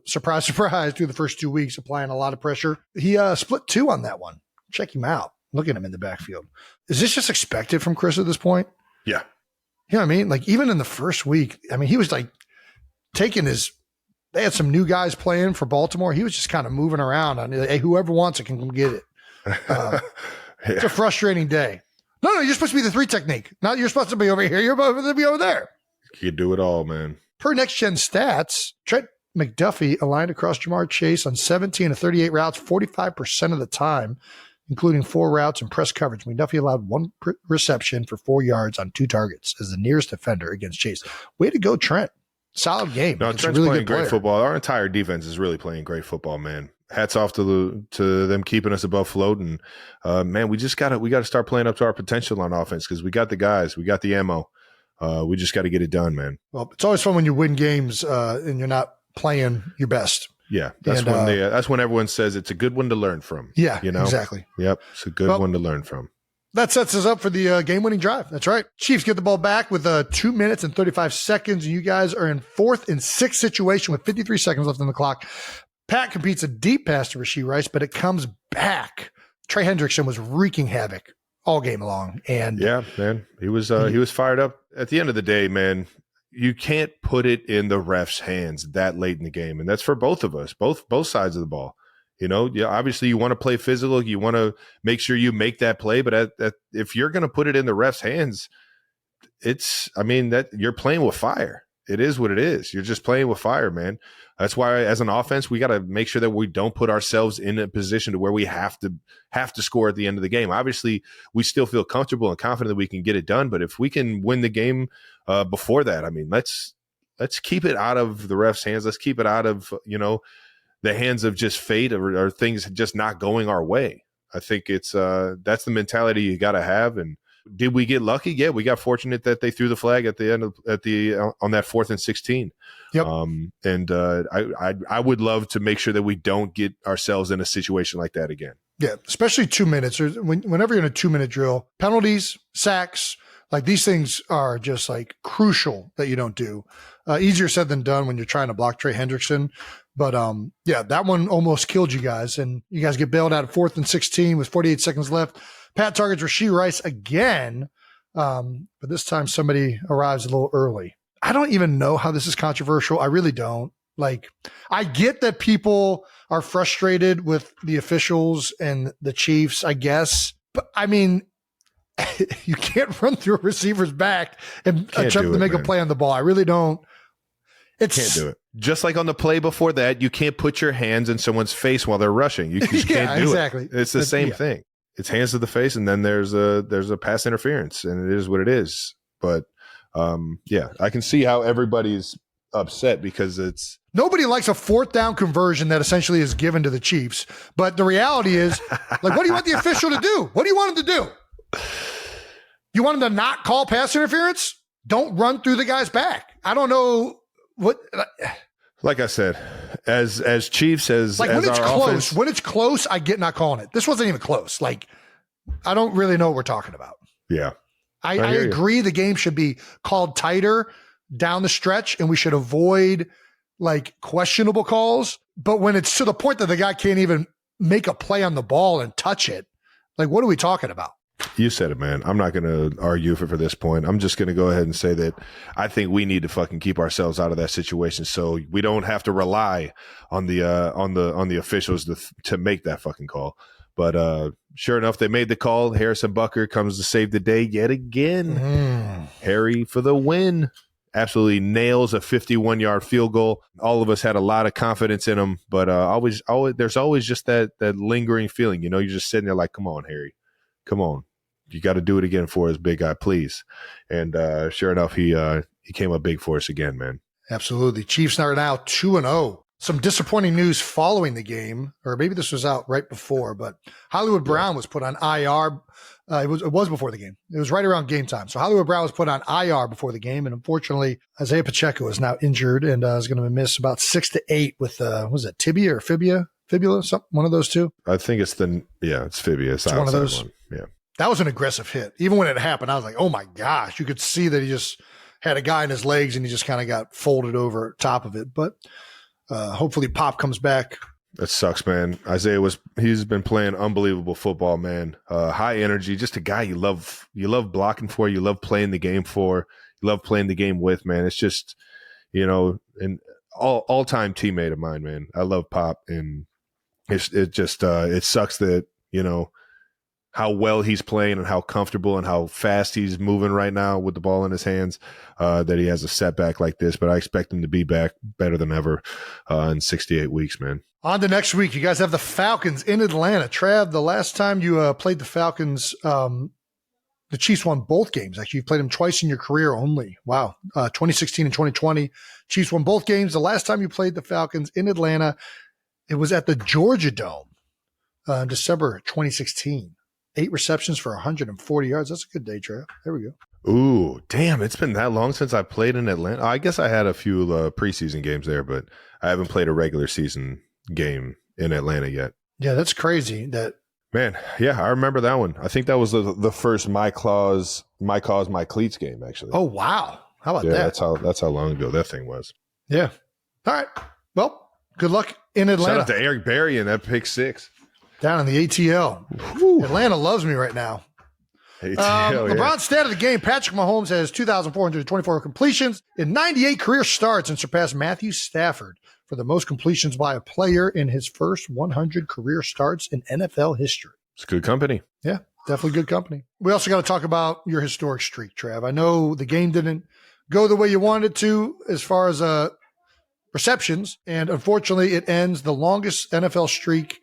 Surprise, surprise, through the first 2 weeks, applying a lot of pressure. He split 2 on that one. Check him out. Look at him in the backfield. Is this just expected from Chris at this point?
Yeah.
You know what I mean? Like, even in the first week, I mean, he was like taking they had some new guys playing for Baltimore. He was just kind of moving around on, hey, whoever wants it can come get it. It's a frustrating day. No, you're supposed to be the 3 technique. Not you're supposed to be over here. You're supposed to be over there.
You do it all, man.
Per Next Gen Stats, Trent McDuffie aligned across Jamar Chase on 17 of 38 routes, 45% of the time, including 4 routes and press coverage. McDuffie allowed 1 reception for 4 yards on 2 targets as the nearest defender against Chase. Way to go, Trent. Solid game.
No, Trent's really playing great football. Our entire defense is really playing great football, man. Hats off to them keeping us above float. And man, we gotta start playing up to our potential on offense because we got the guys, we got the ammo. We just got to get it done, man.
Well, it's always fun when you win games and you're not playing your best.
Yeah, that's when everyone says it's a good one to learn from.
Yeah,
you know
exactly.
Yep, it's a good one to learn from.
That sets us up for the game-winning drive. That's right. Chiefs get the ball back with 2 minutes and 35 seconds, and you guys are in 4th and 6 situation with 53 seconds left on the clock. Pat competes a deep pass to Rashee Rice, but it comes back. Trey Hendrickson was wreaking havoc all game long, and
yeah, man, he was fired up. At the end of the day, man, you can't put it in the ref's hands that late in the game, and that's for both of us, both sides of the ball. You know, yeah, obviously you want to play physical. You want to make sure you make that play. But if you're going to put it in the ref's hands, that you're playing with fire. It is what it is. You're just playing with fire, man. That's why as an offense, we got to make sure that we don't put ourselves in a position to where we have to score at the end of the game. Obviously, we still feel comfortable and confident that we can get it done. But if we can win the game before that, I mean, let's keep it out of the ref's hands. Let's keep it out of, the hands of just fate or things just not going our way. I think it's that's the mentality you got to have. And did we get lucky? Yeah, we got fortunate that they threw the flag at the end on that 4th and 16.
Yep.
I would love to make sure that we don't get ourselves in a situation like that again.
Yeah, especially 2 minutes. Whenever you're in a 2-minute drill, penalties, sacks, like these things are just like crucial that you don't do. Easier said than done when you're trying to block Trey Hendrickson. But yeah, that one almost killed you guys. And you guys get bailed out at 4th and 16 with 48 seconds left. Pat targets Rashee Rice again. But this time somebody arrives a little early. I don't even know how this is controversial. I really don't. Like, I get that people are frustrated with the officials and the Chiefs, I guess. But I mean, you can't run through a receiver's back and attempt to make a play on the ball. I really don't.
Can't do it. just like on the play before that, you can't put your hands in someone's face while they're rushing. You just can't do
exactly.
it. It's the same thing. It's hands to the face, and then there's a pass interference, and it is what it is. But I can see how everybody's upset because it's
nobody likes a fourth down conversion that essentially is given to the Chiefs. But the reality is, like, what do you want the official to do? What do you want him to do? You want him to not call pass interference? Don't run through the guy's back. I don't know what.
Like I said, as Chiefs, as
when it's
our
close,
offense,
when it's close, I get not calling it. This wasn't even close. Like, I don't really know what we're talking about.
Yeah,
I agree. The game should be called tighter down the stretch, and we should avoid like questionable calls. But when it's to the point that the guy can't even make a play on the ball and touch it, like, what are we talking about?
You said it, man. I'm not going to argue for this point. I'm just going to go ahead and say that I think we need to fucking keep ourselves out of that situation, so we don't have to rely on the officials to make that fucking call. But sure enough, they made the call. Harrison Butker comes to save the day yet again. Harry for the win. Absolutely nails a 51-yard field goal. All of us had a lot of confidence in him, but always there's always just that lingering feeling. You know, you're just sitting there like, come on, Harry. Come on. You got to do it again for us, big guy, please. And sure enough, he came up big for us again, man. Absolutely.
Chiefs are now 2-0. Some disappointing news following the game, or maybe this was out right before, but Hollywood Brown was put on IR. It was before the game. It was right around game time. So Hollywood Brown was put on IR before the game, and unfortunately, Isaiah Pacheco is now injured and is going to miss about 6 to 8 with was it tibia or fibula? Fibula, one of those two.
I think it's it's fibia. It's
one of those.
One. Yeah.
That was an aggressive hit. Even when it happened, I was like, oh my gosh. You could see that he just had a guy in his legs and he just kind of got folded over top of it. But hopefully Pop comes back.
That sucks, man. He's been playing unbelievable football, man. High energy, just a guy you love blocking for, you love playing the game for, you love playing the game with, man. It's just, an all-time teammate of mine, man. I love Pop, and it sucks that, how well he's playing and how comfortable and how fast he's moving right now with the ball in his hands, that he has a setback like this. But I expect him to be back better than ever in 68 weeks, man.
On to next week. You guys have the Falcons in Atlanta. Trav, the last time you played the Falcons, the Chiefs won both games. Actually, you've played them twice in your career only. Wow. 2016 and 2020. Chiefs won both games. The last time you played the Falcons in Atlanta, it was at the Georgia Dome in December 2016. 8 receptions for 140 yards. That's a good day, Trav. There we go.
Ooh, damn. It's been that long since I played in Atlanta. I guess I had a few preseason games there, but I haven't played a regular season game in Atlanta yet.
Yeah, that's crazy.
Man, yeah, I remember that one. I think that was the first My Cause, My Cleats game, actually.
Oh, wow. How about that?
That's how long ago that thing was.
Yeah. All right. Well, good luck in Atlanta.
Shout out to Eric Berry and that pick 6.
Down in the ATL. Whew. Atlanta loves me right now. LeBron's stat of the game. Patrick Mahomes has 2,424 completions in 98 career starts and surpassed Matthew Stafford for the most completions by a player in his first 100 career starts in NFL history.
It's good company.
Yeah, definitely good company. We also got to talk about your historic streak, Trav. I know the game didn't go the way you wanted it to as far as receptions, and unfortunately it ends the longest NFL streak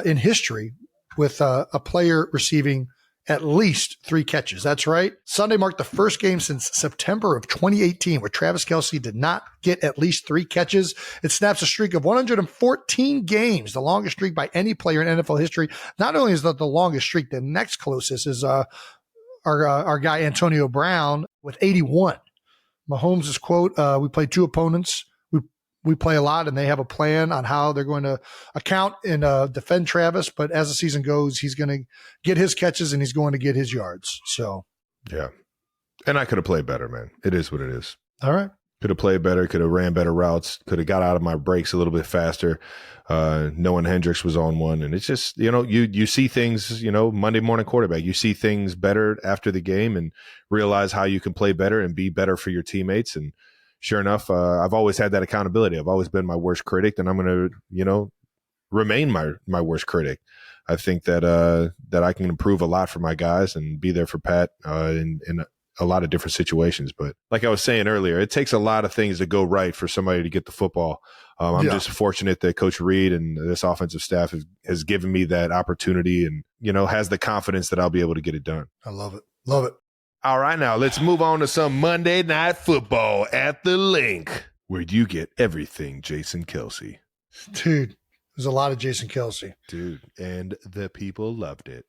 in history with a player receiving at least 3 catches. That's right. Sunday marked the first game since September of 2018 where Travis Kelce did not get at least 3 catches. It snaps a streak of 114 games, the longest streak by any player in NFL history. Not only is that the longest streak, the next closest is our guy Antonio Brown with 81. Mahomes' quote, we played 2 opponents. We play a lot, and they have a plan on how they're going to account and defend Travis. But as the season goes, he's going to get his catches and he's going to get his yards. So,
yeah. And I could have played better, man. It is what it is.
All right.
Could have played better. Could have ran better routes. Could have got out of my breaks a little bit faster. Knowing Hendricks was on one. And it's just, you see things, Monday morning quarterback. You see things better after the game and realize how you can play better and be better for your teammates. And sure enough, I've always had that accountability. I've always been my worst critic, and I'm going to, remain my worst critic. I think that I can improve a lot for my guys and be there for Pat in a lot of different situations. But like I was saying earlier, it takes a lot of things to go right for somebody to get the football. I'm just fortunate that Coach Reed and this offensive staff has given me that opportunity and, has the confidence that I'll be able to get it done.
I love it. Love it.
All right, now let's move on to some Monday Night Football at the Link, where you get everything Jason Kelce.
Dude, there's a lot of Jason Kelce.
Dude, and the people loved it.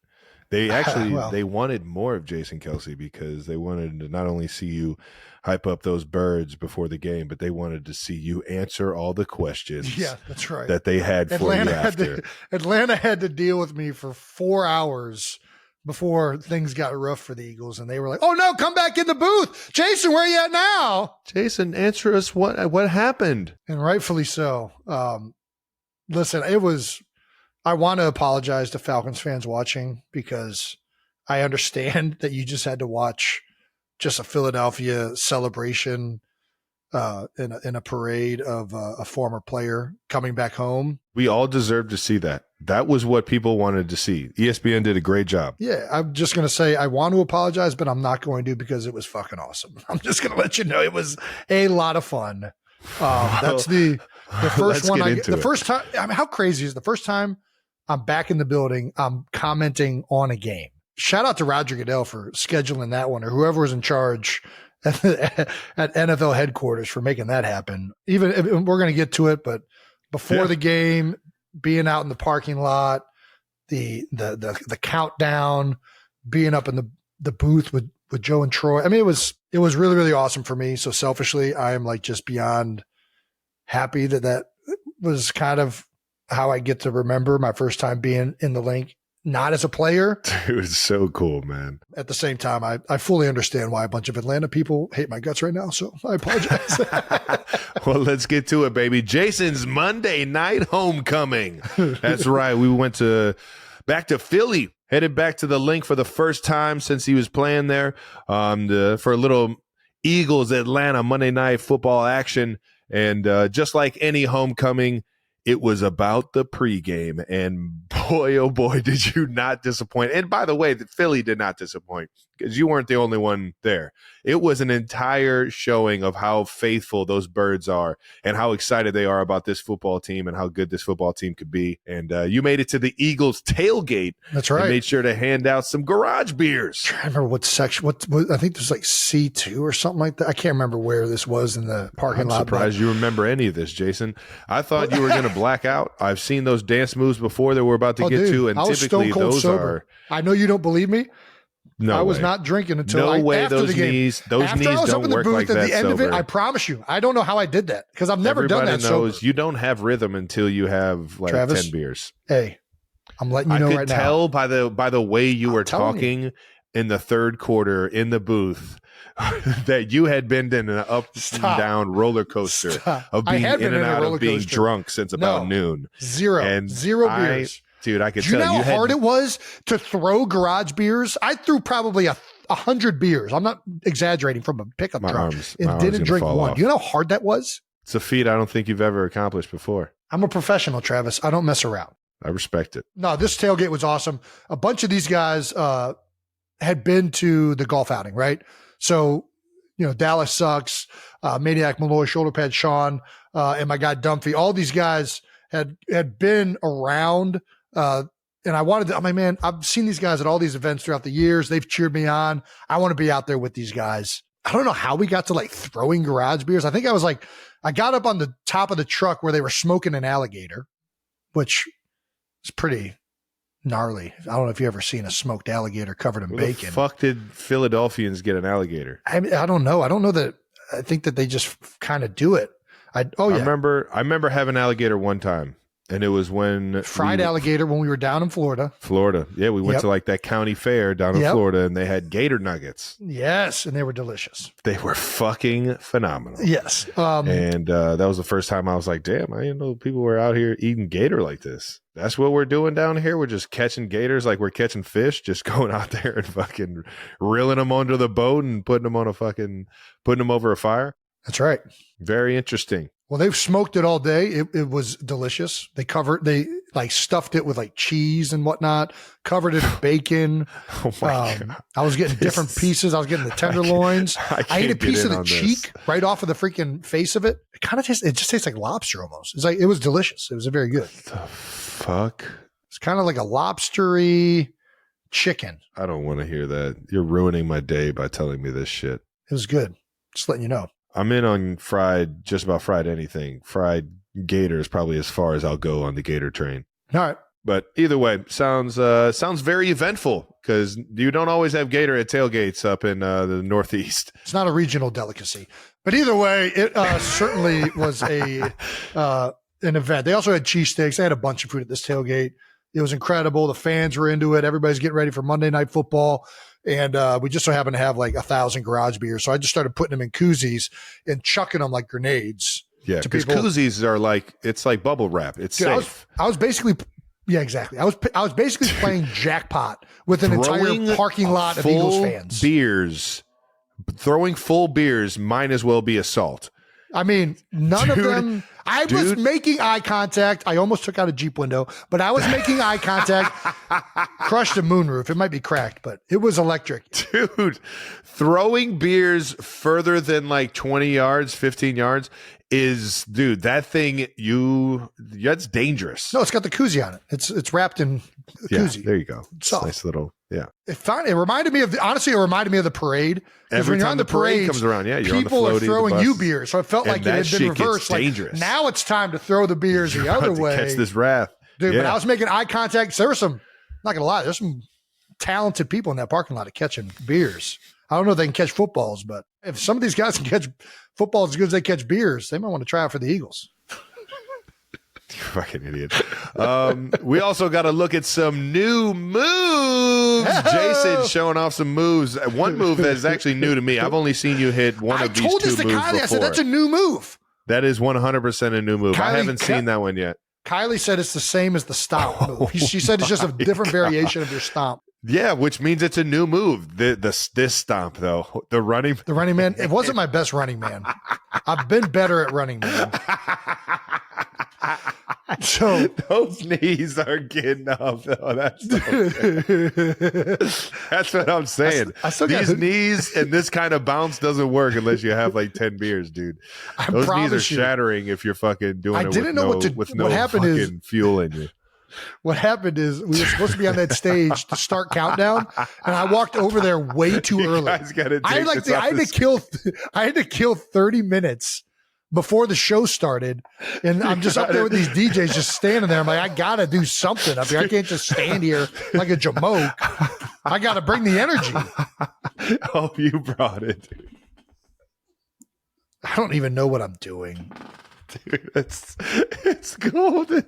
They actually they wanted more of Jason Kelce because they wanted to not only see you hype up those birds before the game, but they wanted to see you answer all the questions.
Yeah, that's right.
That they had for you after.
Atlanta had to deal with me for 4 hours before things got rough for the Eagles, and they were like, "Oh no, come back in the booth, Jason. Where are you at now?"
Jason, answer us what happened.
And rightfully so. Listen, I want to apologize to Falcons fans watching because I understand that you just had to watch just a Philadelphia celebration in a parade of a former player coming back home.
We all deserve to see that. That was what people wanted to see. ESPN did a great job.
Yeah, I'm just going to say I want to apologize, but I'm not going to because it was fucking awesome. I'm just going to let you know it was a lot of fun. That's the first one. First time. I mean, how crazy is the first time I'm back in the building? I'm commenting on a game. Shout out to Roger Goodell for scheduling that one, or whoever was in charge at NFL headquarters for making that happen. Even if we're going to get to it, but before the game, being out in the parking lot, the countdown, being up in the booth with Joe and Troy. I mean, it was really, really awesome for me. So selfishly, I am like just beyond happy that was kind of how I get to remember my first time being in the Link, not as a player.
It was so cool, man.
At the same time, I fully understand why a bunch of Atlanta people hate my guts right now. So I apologize.
Well, let's get to it, baby. Jason's Monday Night Homecoming. That's right. We went back to Philly, headed back to the Link for the first time since he was playing there for a little Eagles Atlanta Monday Night Football action. And just like any homecoming, it was about the pregame, and boy, oh boy, did you not disappoint. And by the way, Philly did not disappoint because you weren't the only one there. It was an entire showing of how faithful those birds are and how excited they are about this football team and how good this football team could be. And you made it to the Eagles tailgate.
That's right.
And made sure to hand out some garage beers.
I remember what section, what I think there's like C2 or something like that. I can't remember where this was in the parking lot.
I'm surprised you remember any of this, Jason. I thought you were going to black out. I've seen those dance moves before that we're about to get to, and typically those sober.
I know you don't believe me.
No,
I was not drinking until
after
those
the game. Those
after
knees
I was
don't
up in the
work
booth
like
at
that
the end
sober.
of it. I promise you, I don't know how I did that because I've never done that
knows
sober.
You don't have rhythm until you have like
Travis,
10 beers.
Hey, I'm letting you know right now.
I could tell by the way you were talking in the third quarter in the booth that you had been in an up and down roller coaster of being in and out of being drunk since about noon.
Zero beers.
Dude, I could
tell
you.
Do you know how hard it was to throw garage beers? I threw probably 100 beers. I'm not exaggerating, from a pickup truck. And didn't drink one.
Off.
Do you know how hard that was?
It's a feat I don't think you've ever accomplished before.
I'm a professional, Travis. I don't mess around.
I respect it.
No, this tailgate was awesome. A bunch of these guys had been to the golf outing, right? So, Dallas Sucks, Maniac Malloy, Shoulder Pad Sean, and my guy Dumphy. All these guys had been around. And I wanted to, I'm like, man, I've seen these guys at all these events throughout the years. They've cheered me on. I want to be out there with these guys. I don't know how we got to like throwing garage beers. I think I got up on the top of the truck where they were smoking an alligator, which is pretty gnarly. I don't know if you've ever seen a smoked alligator covered in bacon.
The fuck did Philadelphians get an alligator?
I don't know. I don't know that. I think that they just kind of do it. I
remember having alligator one time. And it was when
fried alligator when we were down in Florida.
Yeah, we went to like that county fair down in Florida, and they had gator nuggets.
Yes, and they were delicious.
They were fucking phenomenal.
Yes,
and that was the first time I was like, "Damn, I didn't know people were out here eating gator like this." That's what we're doing down here. We're just catching gators like we're catching fish. Just going out there and fucking reeling them onto the boat and putting them over a fire.
That's right.
Very interesting.
Well, they've smoked it all day. It was delicious. They like stuffed it with like cheese and whatnot, covered it in bacon.
Oh my God.
I was getting different pieces. I was getting the tenderloins. I ate a piece of the cheek
this.
right off of the freaking face of it. It just tastes like lobster almost. It was delicious. It was very good.
What the fuck?
It's kind of like a lobstery chicken.
I don't want to hear that. You're ruining my day by telling me this shit.
It was good. Just letting you know.
I'm in on just about fried anything. Fried gator is probably as far as I'll go on the gator train.
All right.
But either way, sounds very eventful because you don't always have gator at tailgates up in the Northeast.
It's not a regional delicacy. But either way, it certainly was an event. They also had cheesesteaks. They had a bunch of food at this tailgate. It was incredible. The fans were into it. Everybody's getting ready for Monday Night Football. And we just so happened to have like 1,000 garage beers. So I just started putting them in koozies and chucking them like grenades.
Yeah, because koozies are it's like bubble wrap. It's safe.
I was basically, yeah, exactly. I was basically playing jackpot with an entire parking lot of Eagles fans.
Throwing full beers might as well be assault.
I mean, none of them. I was making eye contact. I almost took out a Jeep window, but I was making eye contact. Crushed a moonroof. It might be cracked, but it was electric.
Dude, throwing beers further than like 20 yards, 15 yards that thing, that's dangerous.
No, it's got the koozie on it. It's wrapped in the koozie.
There you go.
Soft.
Nice little, yeah.
It reminded me of the parade.
Every time the parade comes around, you're on the floaty,
people are throwing you beers. So it felt like it had been reversed.
Dangerous.
Now it's time to throw the beers the other way.
Catch this wrath.
Dude, but I was making eye contact. There were some, not going to lie, there's some talented people in that parking lot at catching beers. I don't know if they can catch footballs, but if some of these guys can catch footballs as good as they catch beers, they might want to try out for the Eagles.
You fucking idiot. We also got to look at some new moves. Jason showing off some moves. One move that is actually new to me. I've only seen you hit one of these two moves before. I told this to Kylie. I said, that's a new move. That is 100% a new move. I haven't seen that one yet.
Kylie said it's the same as the stomp move. She said it's just a different variation of your stomp.
Yeah, which means it's a new move. This stomp though, the running
man. It wasn't my best running man. I've been better at running man. So
those knees are getting up though. That's what I'm saying. These knees and this kind of bounce doesn't work unless you have like 10 beers, dude. Those knees are shattering if you're fucking doing it with no fucking fuel in you.
What happened is we were supposed to be on that stage to start countdown, and I walked over there way too early. I had to kill 30 minutes before the show started, and I'm just up there with these DJs just standing there. I'm like, I gotta do something up here. I can't just stand here like a jamoke. I gotta bring the energy.
Oh, you brought it.
I don't even know what I'm doing.
Dude, it's golden.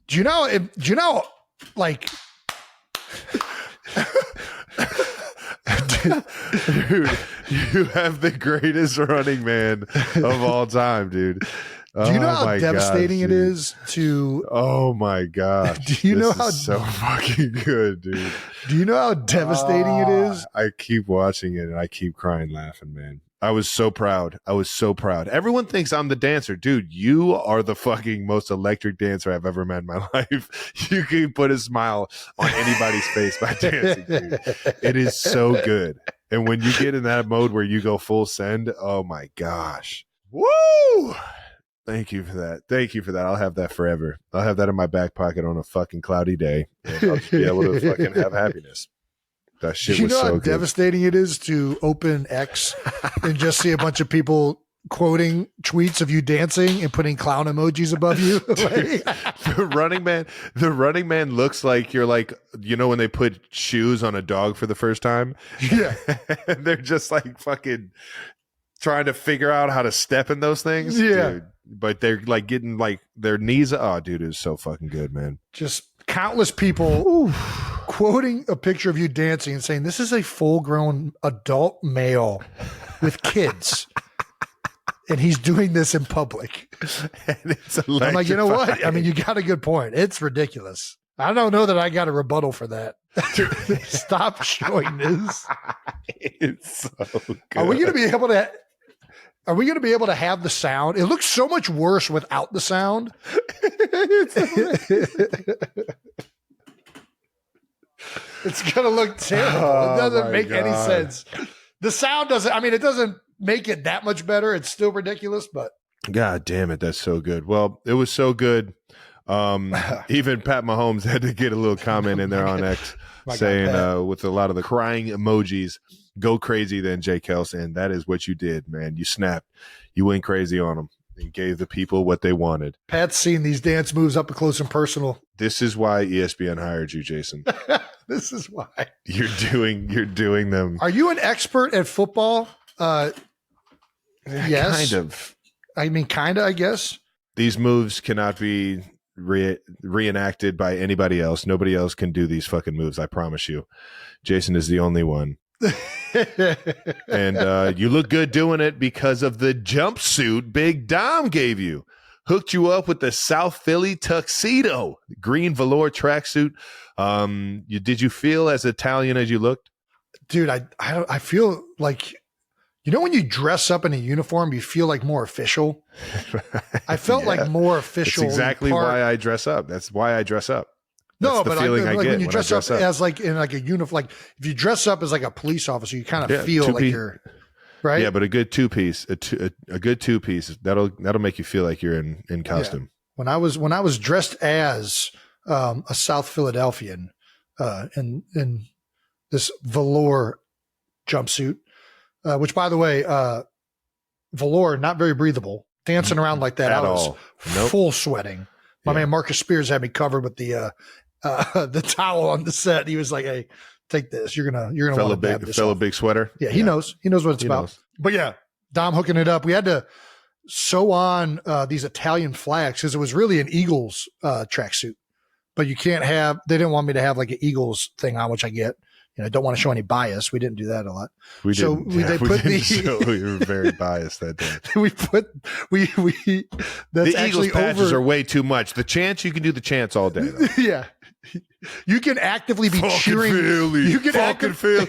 Do you know, like,
dude, you have the greatest running man of all time, dude.
Do you know how devastating it is to?
Oh my gosh!
Do you know how
so fucking good, dude?
Do you know how devastating it is?
I keep watching it and I keep crying, laughing, man. I was so proud. Everyone thinks I'm the dancer. Dude, you are the fucking most electric dancer I've ever met in my life. You can put a smile on anybody's face by dancing, dude. It is so good. And when you get in that mode where you go full send, oh my gosh. Woo! Thank you for that. I'll have that forever. I'll have that in my back pocket on a fucking cloudy day. And I'll just be able to fucking have happiness. That shit
Do you
was
know
so
how
good.
devastating it is to open X and just see a bunch of people quoting tweets of you dancing and putting clown emojis above you?
The running man looks like you're like, you know, when they put shoes on a dog for the first time?
Yeah.
And they're just like fucking trying to figure out how to step in those things.
Yeah.
Dude. But they're like getting like their knees. Oh, dude, it was so fucking good, man.
Just countless people quoting a picture of you dancing and saying, this is a full-grown adult male with kids. And he's doing this in public.
And it's
I'm like, you know what? I mean, you got a good point. It's ridiculous. I don't know that I got a rebuttal for that. Stop showing this.
It's so good.
Are we going to be able to Are we going to be able to have the sound? It looks so much worse without the sound. It's going to look terrible. It doesn't make any sense. The sound doesn't, I mean, it doesn't make it that much better. It's still ridiculous, but.
God damn it. That's so good. Well, it was so good. Even Pat Mahomes had to get a little comment in there on X saying with a lot of the crying emojis, go crazy then, Jay Kels. And that is what you did, man. You snapped. You went crazy on them and gave the people what they wanted.
Pat's seen these dance moves up close and personal.
This is why ESPN hired you, Jason.
This is why.
You're doing them.
Are you an expert at football? Yes.
Kind of.
I mean, kind of, I guess.
These moves cannot be reenacted by anybody else. Nobody else can do these fucking moves, I promise you. Jason is the only one. And you look good doing it because of the jumpsuit Big Dom gave you. Hooked you up with the South Philly tuxedo, green velour tracksuit. Did you feel as Italian as you looked?
Dude, I feel like, you know, when you dress up in a uniform, you feel like more official. I felt like more official.
That's exactly why I dress up. That's why I dress up. That's
no,
the
but
feeling I
like
get
when you dress up as like in like a uniform, like if you dress up as like a police officer, you kind of feel like you're right.
Yeah, but a good two-piece, a good two-piece, that'll make you feel like you're in costume.
Yeah. When I was dressed as a South Philadelphian in this velour jumpsuit, which by the way, velour, not very breathable, dancing around like that.
At
I was
all. Nope.
full sweating. My man Marcus Spears had me covered with the towel on the set. He was like, "Hey, take this. You're gonna want to dab this off."
Big sweater.
Yeah, he knows. He knows what it's about. But yeah, Dom hooking it up. We had to sew on these Italian flags because it was really an Eagles tracksuit. But you can't have. They didn't want me to have like an Eagles thing on, which I get. You know, don't want to show any bias. We didn't do that a lot.
We didn't. We were very biased that day. The Eagles patches are way too much. The chants, you can do the chants all day. Though.
Yeah. You can actively be cheering. You can actively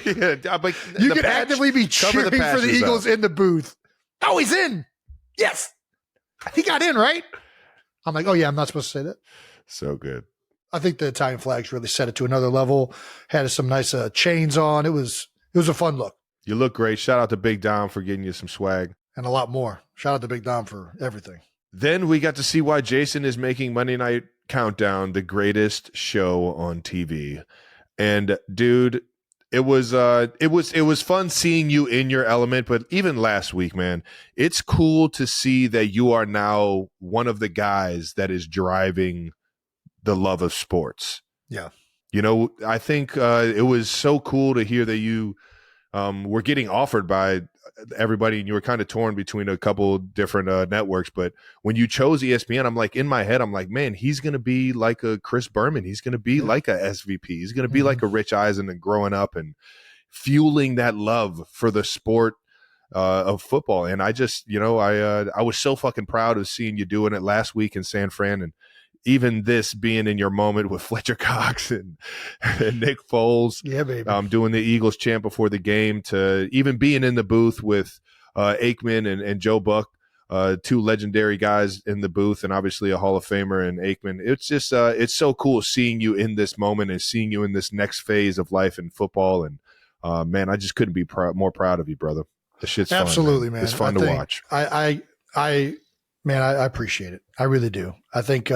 be cheering for the Eagles in the booth. Oh, he's in. Yes. He got in, right? I'm like, oh yeah, I'm not supposed to say that.
So good.
I think the Italian flags really set it to another level. Had some nice chains on. It was a fun look.
You look great. Shout out to Big Dom for getting you some swag.
And a lot more. Shout out to Big Dom for everything.
Then we got to see why Jason is making Monday Night Countdown the greatest show on TV. And dude, it was fun seeing you in your element, but even last week, man, it's cool to see that you are now one of the guys that is driving the love of sports.
Yeah.
You know, I think it was so cool to hear that you were getting offered by everybody and you were kind of torn between a couple different networks. But when you chose ESPN, I'm like, in my head, I'm like, man, he's going to be like a Chris Berman. He's going to be like a SVP. He's going to be like a Rich Eisen and growing up and fueling that love for the sport of football. And I just, you know, I was so fucking proud of seeing you doing it last week in San Fran, and even this being in your moment with Fletcher Cox and Nick Foles,
yeah, baby,
doing the Eagles chant before the game, to even being in the booth with Aikman and Joe Buck, two legendary guys in the booth, and obviously a Hall of Famer in Aikman. It's just it's so cool seeing you in this moment and seeing you in this next phase of life in football. And man, I just couldn't be more proud of you, brother. The shit's
absolutely
fun,
man.
It's fun to watch.
I appreciate it. I really do. I think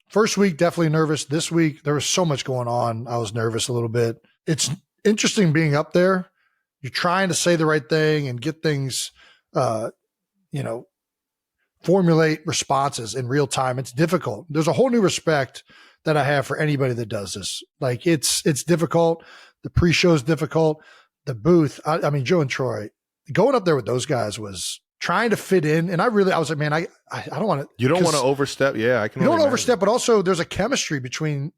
first week, definitely nervous. This week, there was so much going on. I was nervous a little bit. It's interesting being up there. You're trying to say the right thing and get things, formulate responses in real time. It's difficult. There's a whole new respect that I have for anybody that does this. Like it's difficult. The pre-show is difficult. The booth, I mean, Joe and Troy, going up there with those guys was trying to fit in. And I was like, man, I don't want to.
You don't want to overstep. Yeah, I can.
You don't want to overstep, but also there's a chemistry between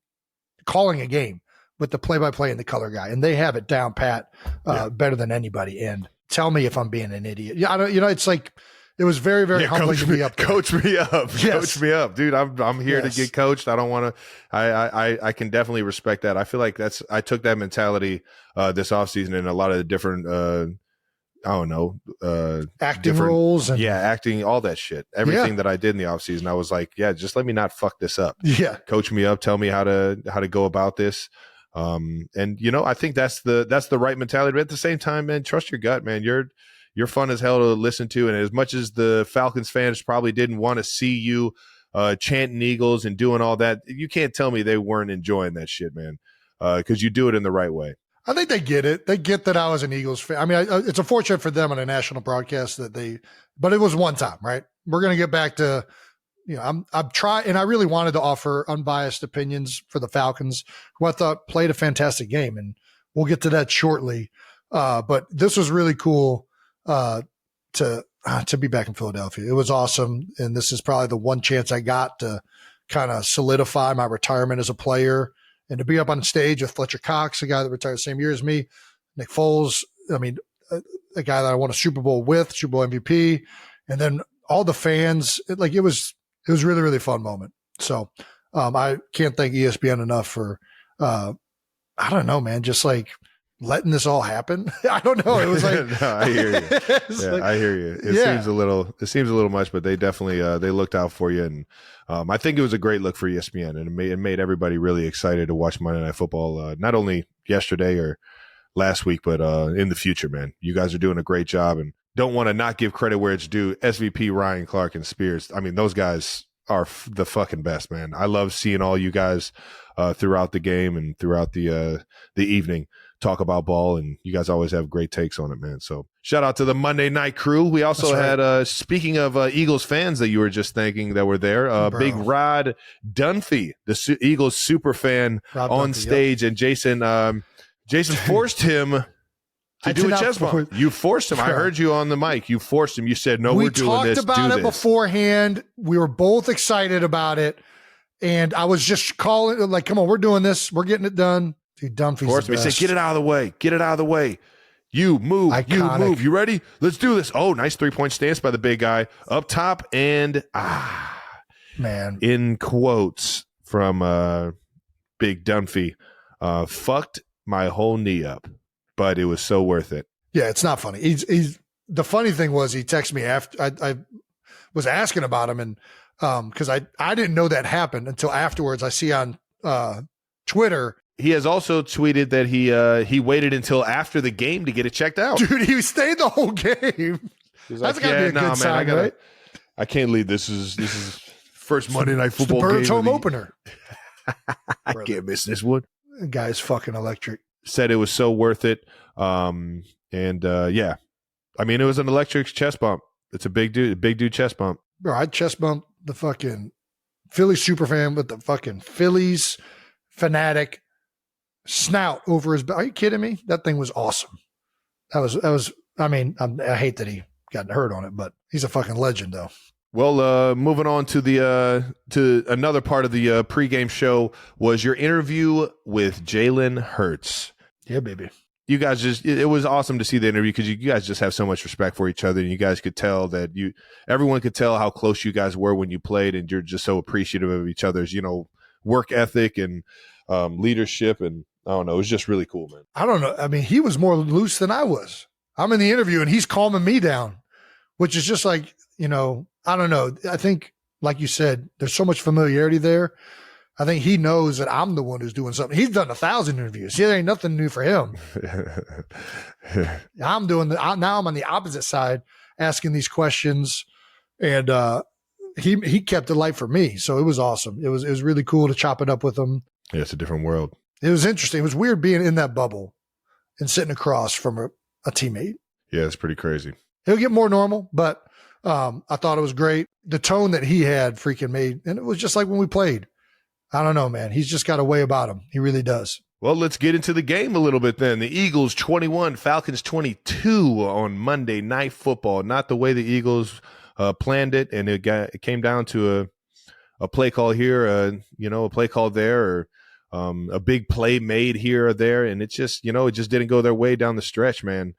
calling a game with the play-by-play and the color guy. And they have it down pat better than anybody. And tell me if I'm being an idiot. Yeah, I don't, it's like, it was very, very humbling to be up there.
Coach me up.
Yes.
Coach me up. Dude, I'm here to get coached. I don't want to I can definitely respect that. I feel like I took that mentality this offseason in a lot of the different I don't know,
acting roles and
acting, all that shit. Everything that I did in the offseason, I was like, yeah, just let me not fuck this up.
Yeah.
Coach me up, tell me how to go about this. And I think that's the right mentality. But at the same time, man, trust your gut, man. You're fun as hell to listen to. And as much as the Falcons fans probably didn't want to see you chanting Eagles and doing all that, you can't tell me they weren't enjoying that shit, man. Because you do it in the right way.
I think they get it. They get that I was an Eagles fan. I mean, it's unfortunate for them on a national broadcast but it was one time, right? We're going to get back to, I'm trying, and I really wanted to offer unbiased opinions for the Falcons, who I thought played a fantastic game, and we'll get to that shortly. But this was really cool to be back in Philadelphia. It was awesome, and this is probably the one chance I got to kind of solidify my retirement as a player. And to be up on stage with Fletcher Cox, a guy that retired the same year as me, Nick Foles, I mean, a guy that I won a Super Bowl with, Super Bowl MVP, and then all the fans, it was really, really fun moment. So I can't thank ESPN enough for, I don't know, man, just like letting this all happen. I don't know. It was like,
no, I hear you. I hear you. It seems a little much, but they definitely, they looked out for you. And I think it was a great look for ESPN, and it made everybody really excited to watch Monday Night Football, not only yesterday or last week, but in the future, man. You guys are doing a great job, and don't want to not give credit where it's due. SVP, Ryan, Clark, and Spears. I mean, those guys are the fucking best, man. I love seeing all you guys throughout the game and throughout the evening talk about ball, and you guys always have great takes on it, man. So shout out to the Monday Night crew. We also had, speaking of Eagles fans that you were just thanking that were there, Big Rod Dunphy, the Eagles super fan, on stage, and Jason forced him to do a chest bump. You forced him. I heard you on the mic. You forced him. You said, no, we're doing this.
We talked about it beforehand. We were both excited about it, and I was just calling, like, come on, we're doing this. We're getting it done. Dude, Dunphy's forced me.
He said, get it out of the way. Get it out of the way. You move. Iconic. You move. You ready? Let's do this. Oh, nice 3-point stance by the big guy up top. And,
man,
in quotes from Big Dunphy, fucked my whole knee up, but it was so worth it.
Yeah, it's not funny. He's the funny thing was he texted me after I was asking about him, and because I didn't know that happened until afterwards. I see on Twitter.
He has also tweeted that he waited until after the game to get it checked out.
Dude, he stayed the whole game. That's gotta be a good sign, right?
I can't leave. This is first Monday Night Football
game. The Birds
game
home opener.
I can't miss this one.
The guy's fucking electric.
Said it was so worth it. Yeah, I mean, it was an electric chest bump. It's a big dude chest bump.
Bro, I chest bumped the fucking Philly superfan with the fucking Phillies fanatic snout over his back. Are you kidding me? That thing was awesome. That was I mean, I hate that he got hurt on it, but he's a fucking legend though.
Well, moving on to to another part of the pregame show was your interview with Jalen Hurts.
Yeah, baby.
You guys it was awesome to see the interview because you guys just have so much respect for each other, and you guys could tell that everyone could tell how close you guys were when you played, and you're just so appreciative of each other's, work ethic and leadership. And I don't know, it was just really cool, man.
I don't know. I mean, he was more loose than I was. I'm in the interview and he's calming me down, which is just like, I don't know. I think, like you said, there's so much familiarity there. I think he knows that I'm the one who's doing something. He's done 1,000 interviews. There ain't nothing new for him. now I'm on the opposite side asking these questions, and he kept it light for me. So it was awesome. It was really cool to chop it up with him.
Yeah, it's a different world.
It was interesting. It was weird being in that bubble and sitting across from a teammate.
Yeah, it's pretty crazy.
He'll get more normal, but I thought it was great. The tone that he had freaking made, and it was just like when we played. I don't know, man. He's just got a way about him. He really does.
Well, let's get into the game a little bit then. The Eagles 21, Falcons 22 on Monday Night Football. Not the way the Eagles planned it, and it came down to a play call here, a play call there, or a big play made here or there, and it just didn't go their way down the stretch, man.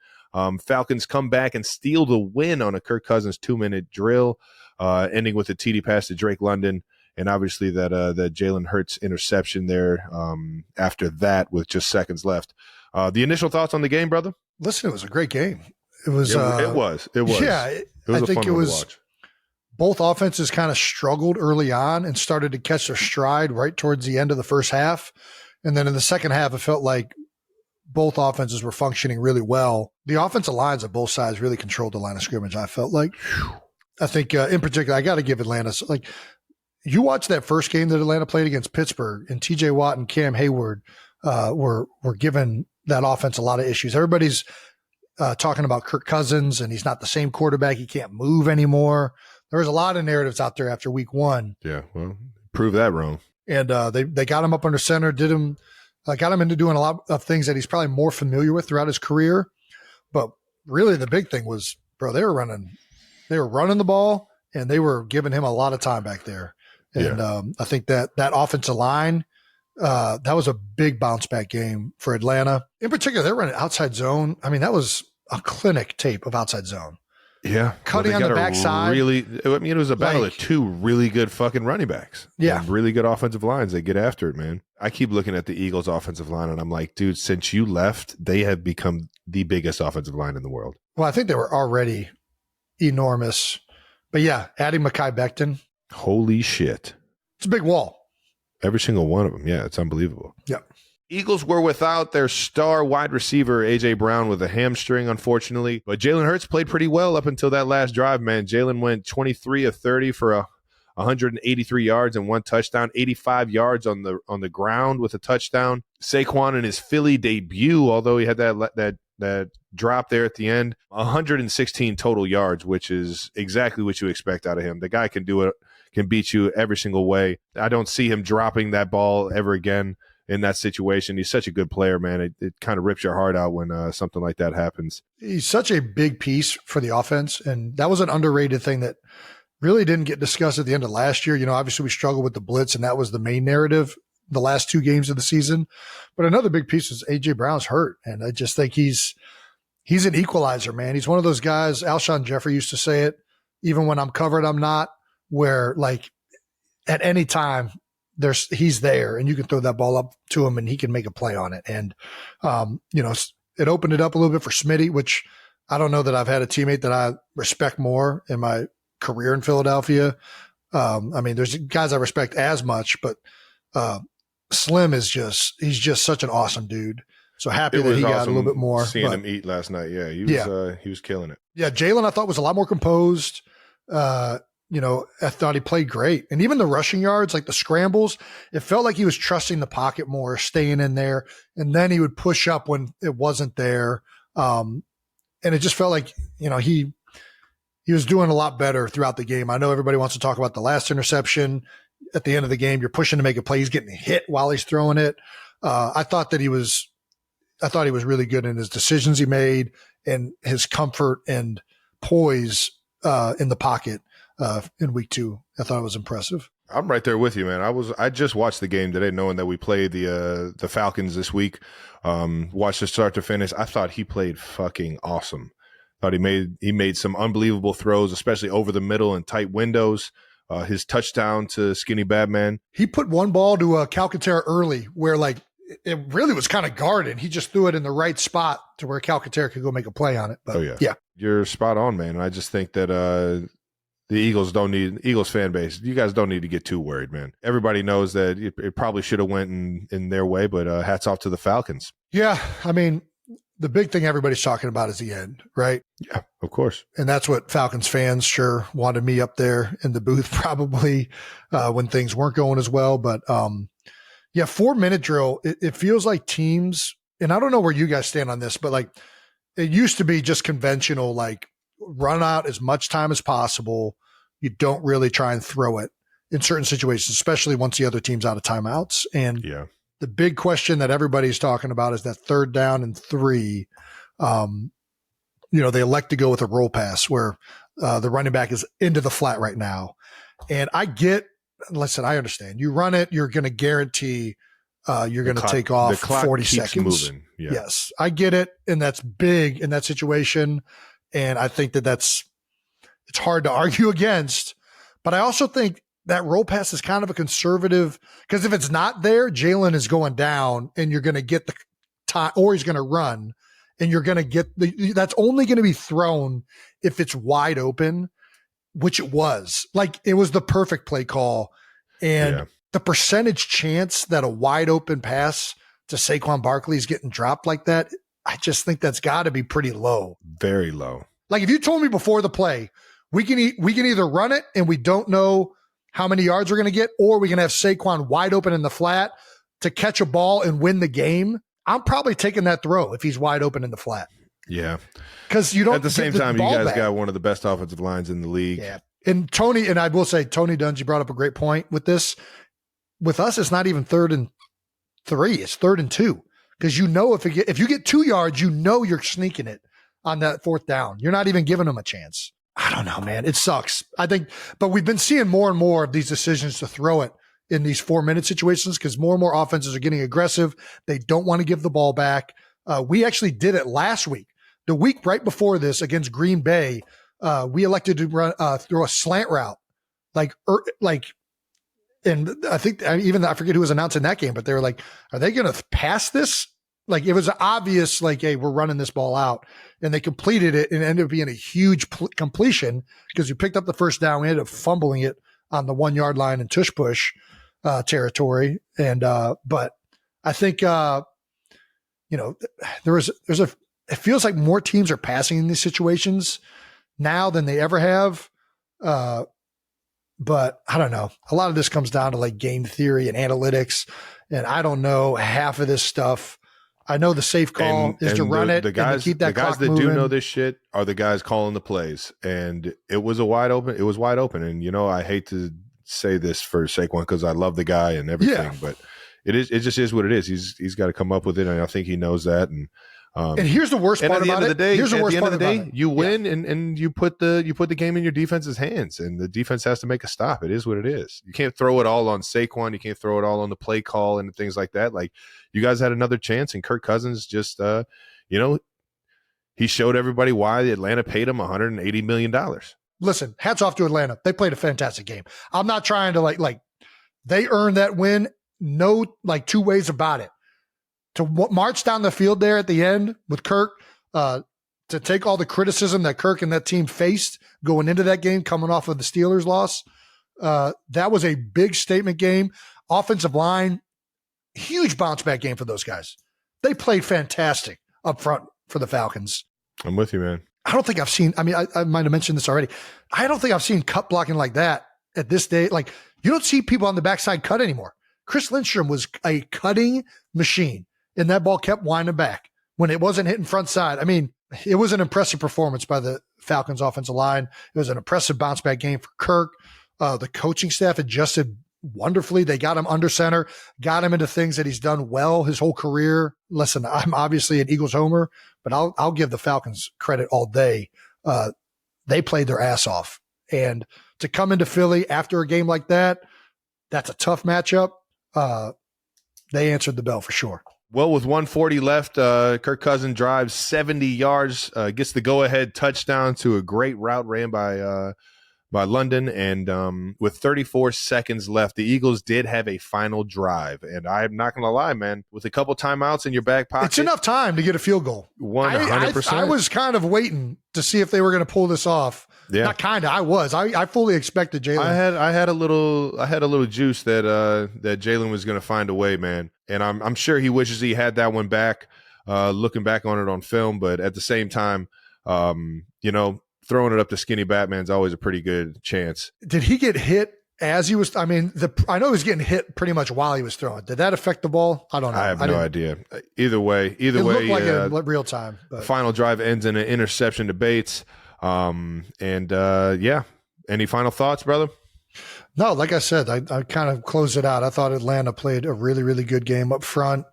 Falcons come back and steal the win on a Kirk Cousins 2-minute drill, ending with a TD pass to Drake London, and obviously that Jalen Hurts interception there after that with just seconds left. The initial thoughts on the game, brother?
Listen, it was a great game. It was.
It was.
Yeah,
It was
I
a
think
fun
it
one
was.
to watch.
Both offenses kind of struggled early on and started to catch their stride right towards the end of the first half. And then in the second half, it felt like both offenses were functioning really well. The offensive lines of both sides really controlled the line of scrimmage, I felt like. I think in particular, I got to give Atlanta, like, you watch that first game that Atlanta played against Pittsburgh, and TJ Watt and Cam Hayward were giving that offense a lot of issues. Everybody's talking about Kirk Cousins, and he's not the same quarterback. He can't move anymore. There was a lot of narratives out there after week one.
Yeah, well, prove that wrong.
And they got him up under center, got him into doing a lot of things that he's probably more familiar with throughout his career. But really the big thing was, bro, they were running the ball, and they were giving him a lot of time back there. And I think that offensive line, that was a big bounce back game for Atlanta. In particular, they're running outside zone. I mean, that was a clinic tape of outside zone.
Yeah.
Cutting on the backside.
It was a battle of two really good fucking running backs.
Yeah.
And really good offensive lines. They get after it, man. I keep looking at the Eagles' offensive line, and I'm like, dude, since you left, they have become the biggest offensive line in the world.
Well, I think they were already enormous. But yeah, adding Mekhi Becton.
Holy shit.
It's a big wall.
Every single one of them. Yeah, it's unbelievable.
Yeah.
Eagles were without their star wide receiver, A.J. Brown, with a hamstring, unfortunately. But Jalen Hurts played pretty well up until that last drive, man. Jalen went 23 of 30 for 183 yards and 1 touchdown, 85 yards on the ground with a touchdown. Saquon in his Philly debut, although he had that drop there at the end, 116 total yards, which is exactly what you expect out of him. The guy can do it, can beat you every single way. I don't see him dropping that ball ever again in that situation. He's such a good player, man. It kind of rips your heart out when something like that happens.
He's such a big piece for the offense, and that was an underrated thing that really didn't get discussed at the end of last year. You know, obviously we struggled with the blitz, and that was the main narrative the last 2 games of the season. But another big piece is A.J. Brown's hurt, and I just think he's an equalizer, man. He's one of those guys, Alshon Jeffrey used to say it, even when I'm covered, I'm not, where like at any time he's there and you can throw that ball up to him and he can make a play on it. And, it opened it up a little bit for Smitty, which I don't know that I've had a teammate that I respect more in my career in Philadelphia. There's guys I respect as much, but Slim he's just such an awesome dude. So happy that he got a little bit more.
Seeing him eat last night. Yeah. He was killing it.
Yeah. Jalen, I thought, was a lot more composed. I thought he played great. And even the rushing yards, like the scrambles, it felt like he was trusting the pocket more, staying in there. And then he would push up when it wasn't there. And it just felt like, he was doing a lot better throughout the game. I know everybody wants to talk about the last interception at the end of the game. You're pushing to make a play. He's getting hit while he's throwing it. I thought he was really good in his decisions he made and his comfort and poise in the pocket in week 2. I thought it was impressive.
I'm right there with you, man. I just watched the game today, knowing that we played the Falcons this week. Watched it start to finish. I thought he played fucking awesome. Thought he made some unbelievable throws, especially over the middle and tight windows. His touchdown to Skinny Badman.
He put one ball to Calcaterra early where like it really was kind of guarded. He just threw it in the right spot to where Calcaterra could go make a play on it. But, yeah.
You're spot on, man. I just think that the Eagles fan base, you guys don't need to get too worried, man. Everybody knows that it probably should have went in their way, but hats off to the Falcons.
Yeah, the big thing everybody's talking about is the end, right?
Yeah, of course.
And that's what Falcons fans sure wanted me up there in the booth probably when things weren't going as well. But 4-minute drill, it feels like teams, and I don't know where you guys stand on this, but like it used to be just conventional, like run out as much time as possible. You don't really try and throw it in certain situations, especially once the other team's out of timeouts. And the big question that everybody's talking about is that 3rd down and 3, they elect to go with a roll pass where the running back is into the flat right now. And I understand. You run it, you're going to guarantee you're going to take off 40 seconds.
Moving. Yeah.
Yes, I get it. And that's big in that situation. And I think it's hard to argue against. But I also think that roll pass is kind of a conservative, because if it's not there, Jalen is going down and you're going to get the time, or he's going to run and you're going to get that's only going to be thrown if it's wide open, which it was. Like, it was the perfect play call. And the percentage chance that a wide open pass to Saquon Barkley is getting dropped like that, I just think that's got to be pretty low.
Very low.
Like, if you told me before the play, we can either run it and we don't know how many yards we're going to get, or we can have Saquon wide open in the flat to catch a ball and win the game, I'm probably taking that throw if he's wide open in the flat.
Yeah.
Because you don't.
At the same time, you guys
back.
got one of the best offensive lines in the league.
Yeah. And Tony, and I will say, Tony Dungy brought up a great point with this. With us, it's not even 3rd and 3, it's 3rd and 2. Because if you get 2 yards, you're sneaking it on that 4th down. You're not even giving them a chance. I don't know, man. It sucks. I think, but we've been seeing more and more of these decisions to throw it in these 4-minute situations because more and more offenses are getting aggressive. They don't want to give the ball back. We actually did it last week. The week right before this against Green Bay, we elected to throw a slant route, and I think I forget who was announcing that game, but they were like, "Are they going to pass this?" Like, it was obvious, like, "Hey, we're running this ball out," and they completed it, and it ended up being a huge completion because we picked up the first down. We ended up fumbling it on the 1 yard line in tush push territory, and but I think it feels like more teams are passing in these situations now than they ever have. But I don't know. A lot of this comes down to like game theory and analytics. And I don't know half of this stuff. I know the safe call is to run it and to keep that clock moving. The guys that do know this shit are the guys calling the plays. And it was wide open. And, I hate to say this for Saquon because I love the guy and everything, but it just is what it is. He's got to come up with it. And I think he knows that. And here's the worst part about it. Here's the worst part about it.
You win and you put the game in your defense's hands, and the defense has to make a stop. It is what it is. You can't throw it all on Saquon. You can't throw it all on the play call and things like that. Like, you guys had another chance, and Kirk Cousins just, he showed everybody why Atlanta paid him $180 million.
Listen, hats off to Atlanta. They played a fantastic game. I'm not trying to like they earned that win. No, like, two ways about it. To march down the field there at the end with Kirk, to take all the criticism that Kirk and that team faced going into that game, coming off of the Steelers loss, that was a big statement game. Offensive line, huge bounce back game for those guys. They played fantastic up front for the Falcons.
I'm with you, man.
I don't think I've seen, I might have mentioned this already. I don't think I've seen cut blocking like that at this day. Like, you don't see people on the backside cut anymore. Chris Lindstrom was a cutting machine. And that ball kept winding back when it wasn't hitting front side. I mean, it was an impressive performance by the Falcons offensive line. It was an impressive bounce back game for Kirk. The coaching staff adjusted wonderfully. They got him under center, got him into things that he's done well his whole career. Listen, I'm obviously an Eagles homer, but I'll give the Falcons credit all day. They played their ass off. And to come into Philly after a game like that, that's a tough matchup. They answered the bell for sure.
Well, with 1:40 left, Kirk Cousins drives 70 yards, gets the go-ahead touchdown to a great route ran by London, and with 34 seconds left, the Eagles did have a final drive. And I'm not going to lie, man, with a couple timeouts in your back pocket,
it's enough time to get a field goal.
100%.
I was kind of waiting to see if they were going to pull this off.
Yeah.
Not kind of. I was. I fully expected Jalen.
I had a little juice that Jalen was going to find a way, man. And I'm sure he wishes he had that one back, looking back on it on film. But at the same time, throwing it up to Skinny Batman's always a pretty good chance.
Did he get hit as he was? I mean, I know he was getting hit pretty much while he was throwing. Did that affect the ball? I don't know.
I have no idea. Either way,
it looked like in real time. But.
The final drive ends in an interception to Bates. Any final thoughts, brother?
No, like I said, I kind of closed it out. I thought Atlanta played a really, really good game up front.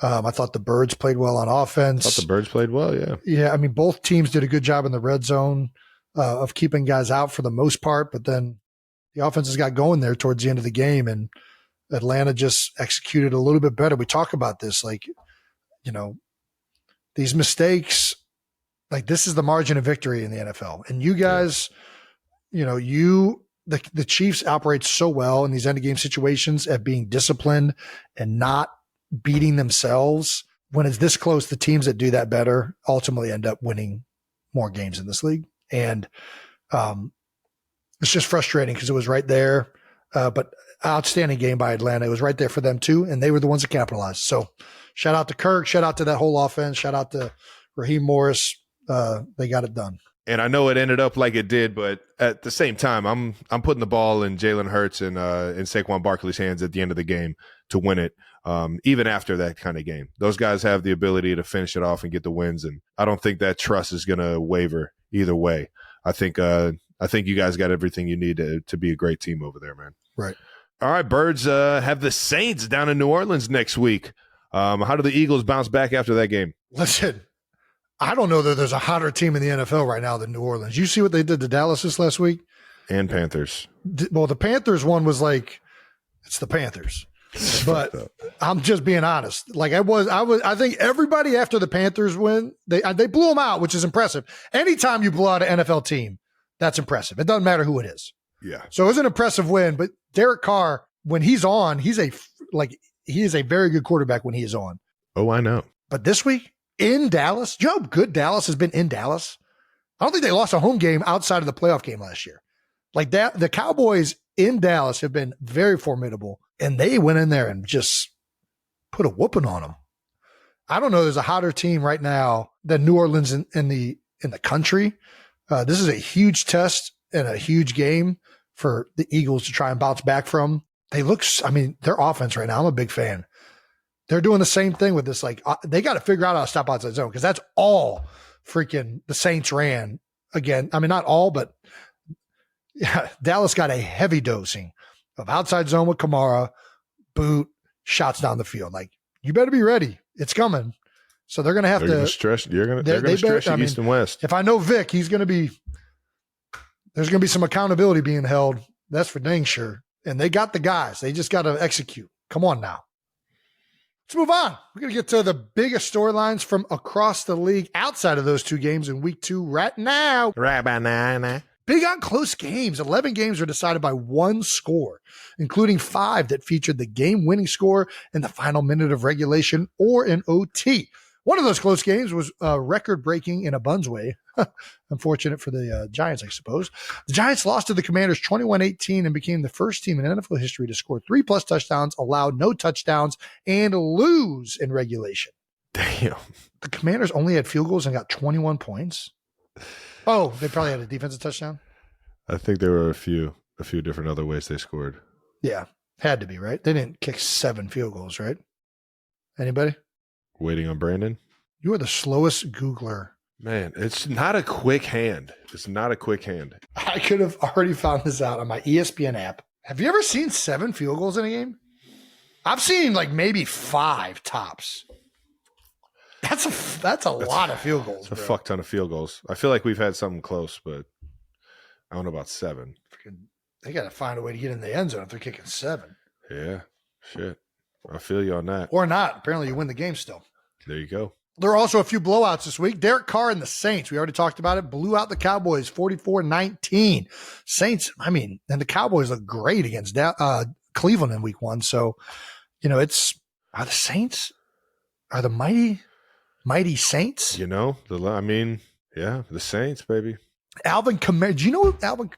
I thought the Birds played well on offense.
I thought the Birds played well, yeah.
Yeah, I mean, both teams did a good job in the red zone of keeping guys out for the most part, but then the offenses got going there towards the end of the game, and Atlanta just executed a little bit better. We talk about this, these mistakes, this is the margin of victory in the NFL. And you guys, the Chiefs operate so well in these end of game situations at being disciplined and not beating themselves. when it's this close, the teams that do that better ultimately end up winning more games in this league. And it's just frustrating because it was right there. But outstanding game by Atlanta. It was right there for them too, and they were the ones that capitalized. So shout out to Kirk. Shout out to that whole offense. Shout out to Raheem Morris. They got it done.
And I know it ended up like it did, but at the same time, I'm putting the ball in Jalen Hurts and Saquon Barkley's hands at the end of the game to win it. Even after that kind of game, those guys have the ability to finish it off and get the wins, and I don't think that trust is going to waver either way. I think you guys got everything you need to be a great team over there, man.
Right.
All right, Birds have the Saints down in New Orleans next week. How do the Eagles bounce back after that game?
Listen, I don't know that there's a hotter team in the NFL right now than New Orleans. You see what they did to Dallas this last week?
And Panthers.
Well, the Panthers one was like, it's the Panthers. But I'm just being honest. Like I think everybody after the Panthers win, they blew them out, which is impressive. Anytime you blow out an NFL team, that's impressive. It doesn't matter who it is.
Yeah.
So it was an impressive win, but Derek Carr, when he's on, he is a very good quarterback when he is on.
Oh, I know.
But this week in Dallas, you know how good Dallas has been in Dallas? I don't think they lost a home game outside of the playoff game last year. Like that, the Cowboys in Dallas have been very formidable, and they went in there and just put a whooping on them. I don't know. There's a hotter team right now than New Orleans in the country. This is a huge test and a huge game for the Eagles to try and bounce back from. Their offense right now, I'm a big fan. They're doing the same thing with this. Like, they got to figure out how to stop outside zone because that's all freaking the Saints ran again. I mean, not all, but yeah, Dallas got a heavy dosing of outside zone with Kamara, boot, shots down the field. Like, you better be ready. It's coming. So they're going to have to
stress. They're going to stress you east and west.
If I know Vic, there's going to be some accountability being held. That's for dang sure. And they got the guys. They just got to execute. Come on now. Let's move on. We're going to get to the biggest storylines from across the league outside of those two games in week 2 right now.
Right by now.
Big on close games. 11 games were decided by one score, including 5 that featured the game-winning score in the final minute of regulation or in OT. One of those close games was record-breaking in a Buns way. Unfortunate for the Giants, I suppose. The Giants lost to the Commanders 21-18 and became the first team in NFL history to score 3+ touchdowns, allow no touchdowns, and lose in regulation.
Damn.
The Commanders only had field goals and got 21 points. Oh, they probably had a defensive touchdown?
I think there were a few different other ways they scored.
Yeah, had to be, right? They didn't kick 7 field goals, right? Anybody?
Waiting on Brandon?
You are the slowest Googler.
Man, it's not a quick hand.
I could have already found this out on my ESPN app. Have you ever seen 7 field goals in a game? I've seen like maybe 5 tops. That's a lot of field goals.
It's a fuck ton of field goals. I feel like we've had something close, but I don't know about 7.
They got to find a way to get in the end zone if they're kicking 7.
Yeah, shit. I feel you on that.
Or not. Apparently you win the game still.
There you go.
There are also a few blowouts this week. Derek Carr and the Saints, we already talked about it, blew out the Cowboys 44-19. Saints, and the Cowboys look great against Cleveland in week 1. So, are the Saints, are the mighty Saints?
The Saints, baby.
Alvin Kamara. Do you know Alvin?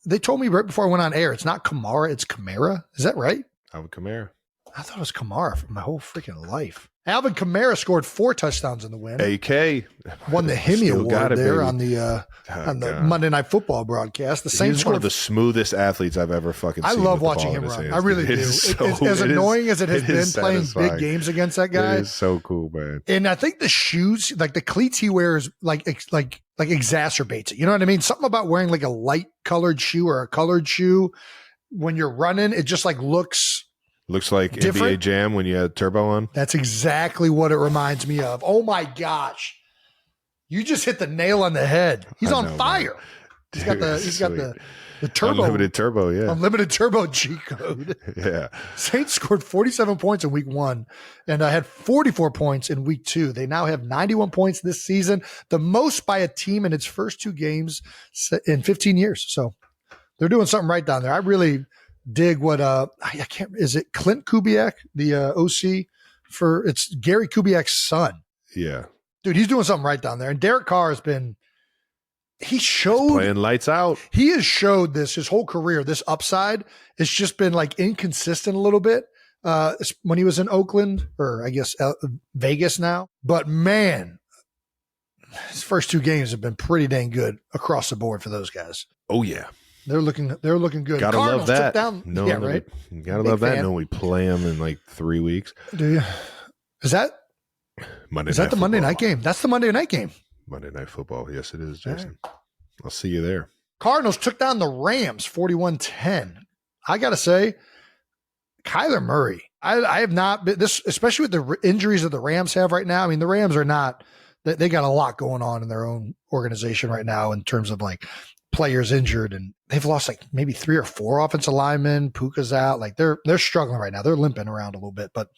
They told me right before I went on air, it's not Kamara, it's Kamara. Is that right?
Alvin Kamara.
I thought it was Kamara for my whole freaking life. Alvin Kamara scored 4 touchdowns in the win.
AK
won the Hemi Award there
baby.
on the Monday Night Football broadcast. The Saints
He's one of the smoothest athletes I've ever fucking seen.
I love watching him run. I really do. As annoying as it has been playing big games against that guy.
It is so cool, man.
And I think the shoes, like the cleats he wears, like exacerbates it. You know what I mean? Something about wearing like a light colored shoe or a colored shoe when you're running, it just like looks
like
different.
NBA Jam when you had turbo on.
That's exactly what it reminds me of. Oh my gosh. You just hit the nail on the head. He's on fire. Man. He's got the turbo.
Unlimited turbo, yeah.
Unlimited turbo G code.
Yeah.
Saints scored 47 points in week 1 and had 44 points in week 2. They now have 91 points this season, the most by a team in its first 2 games in 15 years. So they're doing something right down there. I really dig what is it Clint Kubiak, the OC it's Gary Kubiak's son.
Yeah.
Dude, he's doing something right down there. And Derek Carr has been,
He's playing lights out.
He has showed his whole career, this upside. It's just been like inconsistent a little bit when he was in Oakland, or I guess Vegas now. But man, his first 2 games have been pretty dang good across the board for those guys.
Oh yeah,
they're looking good.
Gotta
Cardinals
love that.
Right.
You gotta
Big
love that.
fan.
No, we play them in like 3 weeks.
Do you? Is that
Monday?
the Monday night game? That's the Monday night game.
Monday Night Football. Yes, it is, Jason. Right. I'll see you there.
Cardinals took down the Rams 41-10. I got to say, Kyler Murray, I have not been this, especially with the injuries that the Rams have right now. I mean, the Rams are not, they got a lot going on in their own organization right now in terms of like players injured, and they've lost like maybe 3 or 4 offensive linemen. Puka's out. Like they're struggling right now. They're limping around a little bit, but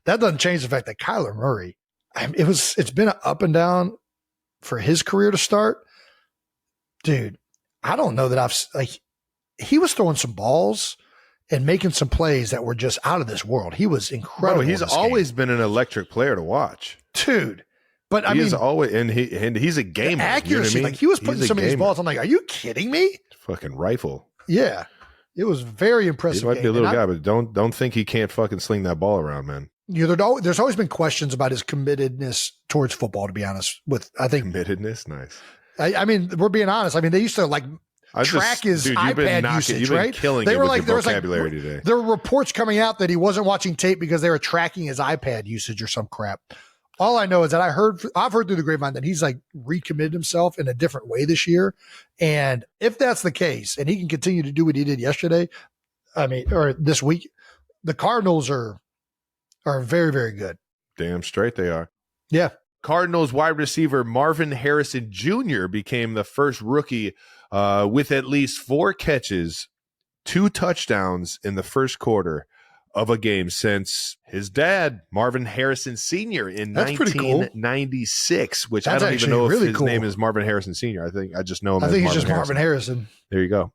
that doesn't change the fact that Kyler Murray, it's been an up and down for his career to start. Dude, I don't know that he was throwing some balls and making some plays that were just out of this world. He was incredible.
He's always been an electric player to watch.
Dude. But I
mean,
he's
always, and he's a gamer.
Accuracy,
you know what I mean?
like he was putting some of these balls. I'm like, are you kidding me?
Fucking rifle.
Yeah. It was very impressive.
He might be a little guy, but don't think he can't fucking sling that ball around, man.
There's always been questions about his committedness towards football, to be honest. I think
committedness, nice.
I mean, we're being honest. I mean, they used to track his iPad usage, right?
Killing they were like, there was vocabulary today.
There were reports coming out that he wasn't watching tape because they were tracking his iPad usage or some crap. All I know is that I've heard through the grapevine that he's like recommitted himself in a different way this year. And if that's the case, and he can continue to do what he did yesterday, or this week, the Cardinals are very, very good.
Damn straight they are.
Yeah.
Cardinals wide receiver Marvin Harrison Jr. became the first rookie with at least 4 catches, 2 touchdowns in the first quarter of a game since his dad, Marvin Harrison Sr. in 1996, cool. Which I don't even know if his name is Marvin Harrison Sr. I just know him as
he's just Marvin Harrison.
There you go.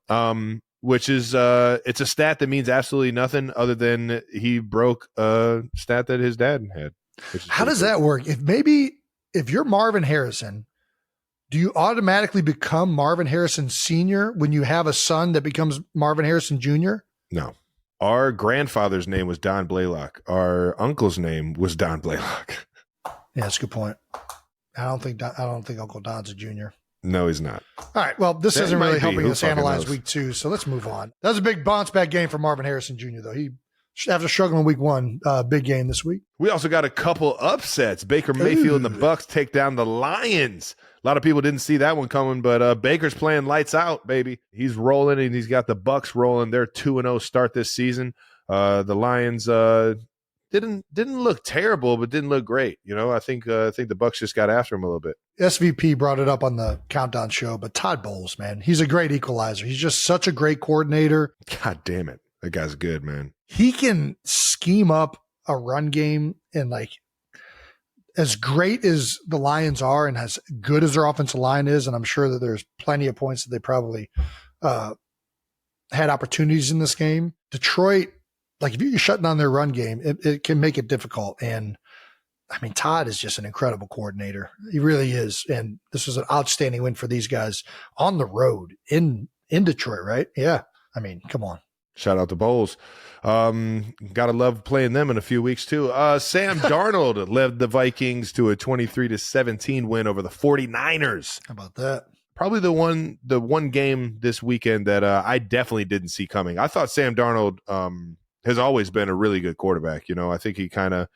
Which is it's a stat that means absolutely nothing other than he broke a stat that his dad had.
How does that work? If you're Marvin Harrison, do you automatically become Marvin Harrison Sr. when you have a son that becomes Marvin Harrison Jr.?
No. Our grandfather's name was Don Blaylock. Our uncle's name was Don Blaylock.
Yeah, that's a good point. I don't think Uncle Don's a junior.
No, he's not.
All right. Well, this isn't really helping us analyze week 2, so let's move on. That was a big bounce back game for Marvin Harrison Jr., though. He, after struggling week 1, big game this week.
We also got a couple upsets. Baker Mayfield and the Bucs take down the Lions. A lot of people didn't see that one coming, but Baker's playing lights out, baby. He's rolling, and he's got the Bucs rolling. They're 2-0 start this season. The Lions didn't look terrible, but didn't look great. I think the Bucs just got after him a little bit.
SVP brought it up on the countdown show, but Todd Bowles, man, he's a great equalizer. He's just such a great coordinator.
God damn it. That guy's good, man.
He can scheme up a run game, and as great as the Lions are and as good as their offensive line is, and I'm sure that there's plenty of points that they probably had opportunities in this game. Detroit, if you're shutting down their run game, it can make it difficult. And I mean, Todd is just an incredible coordinator. He really is. And this was an outstanding win for these guys on the road in Detroit, right? Yeah. I mean, come on.
Shout out to Bowles. Gotta love playing them in a few weeks too. Sam Darnold led the Vikings to a 23-17 win over the 49ers.
How about that?
Probably the one game this weekend that I definitely didn't see coming. I thought Sam Darnold has always been a really good quarterback. I think he kind of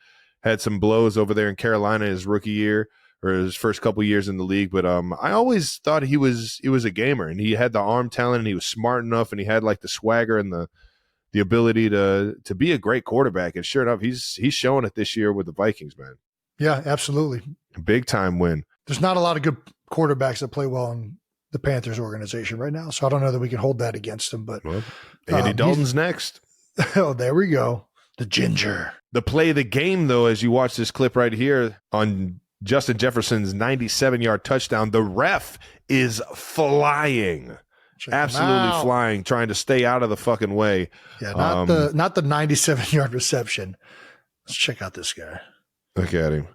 had some blows over there in Carolina his rookie year or his first couple years in the league. But I always thought he was a gamer, and he had the arm talent, and he was smart enough, and he had the swagger and the ability to be a great quarterback. And sure enough, he's showing it this year with the Vikings, man.
Yeah, absolutely.
Big time win.
There's not a lot of good quarterbacks that play well in the Panthers organization right now, so I don't know that we can hold that against him. But
Andy Dalton's next.
Oh, there we go. The ginger.
The play of the game, though, as you watch this clip right here on Justin Jefferson's 97-yard touchdown, the ref is flying. Absolutely flying, trying to stay out of the fucking way.
Yeah, not the 97-yard reception. Let's check out this guy.
Look at him.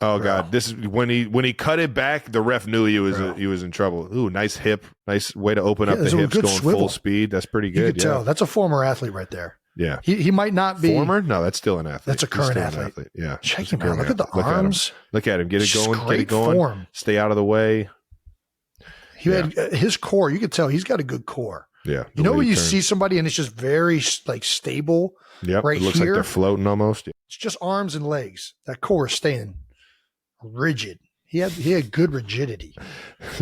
Oh God! This is when he cut it back. The ref knew he was in trouble. Ooh, nice hip, nice way to open up the hips, going
swivel.
Full speed. That's pretty good.
You could tell that's a former athlete right there.
Yeah,
he might not be
former. No, that's still an athlete.
That's a current athlete.
Yeah,
check him out. Look at the arms.
Look at him. Get it going.
Great
Get it going.
Form.
Stay out of the way.
He had his core. You could tell he's got a good core.
Yeah,
you know when you see somebody and it's just very like stable.
Yep,
right
it looks
here,
like they're floating almost.
It's just arms and legs. That core is staying rigid. He had good rigidity.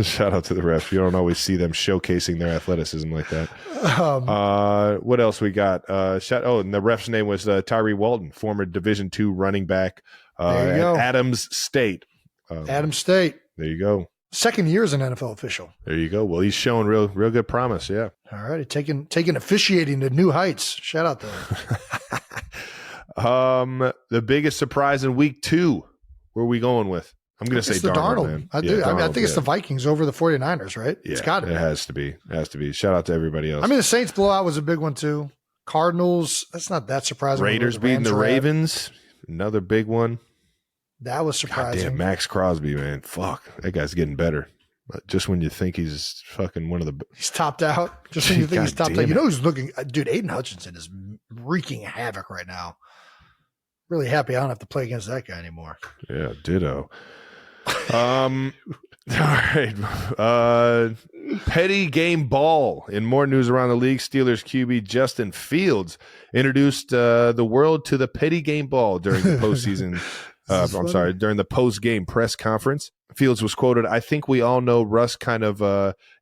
Shout out to the refs. You don't always see them showcasing their athleticism like that. What else we got? And the ref's name was Tyree Walton, former Division II running back at Adams State.
Adams State.
There you go.
Second year as an NFL official.
There you go. Well, he's showing real good promise. Yeah.
All right, taking officiating to new heights. Shout out
there. The biggest surprise in week 2. Where are we going with? I'm going to say Darnold. Man.
I do. Darnold, I think it's the Vikings over the 49ers, right?
Yeah,
it's got to be.
It has to be. It has to be. Shout out to everybody else.
I mean, the Saints blowout was a big one too. Cardinals. That's not that surprising.
Raiders beating the Ravens. Another big one.
That was surprising.
God damn, Max Crosby, man. Fuck. That guy's getting better. Just when you think he's fucking one of the...
He's topped out. Just when you think he's topped out. You know who's looking... Dude, Aiden Hutchinson is wreaking havoc right now. Really happy I don't have to play against that guy anymore.
Yeah, ditto. All right. Petty game ball. In more news around the league, Steelers QB Justin Fields introduced the world to the petty game ball during the postseason... during the post-game press conference. Fields was quoted, "I think we all know Russ kind of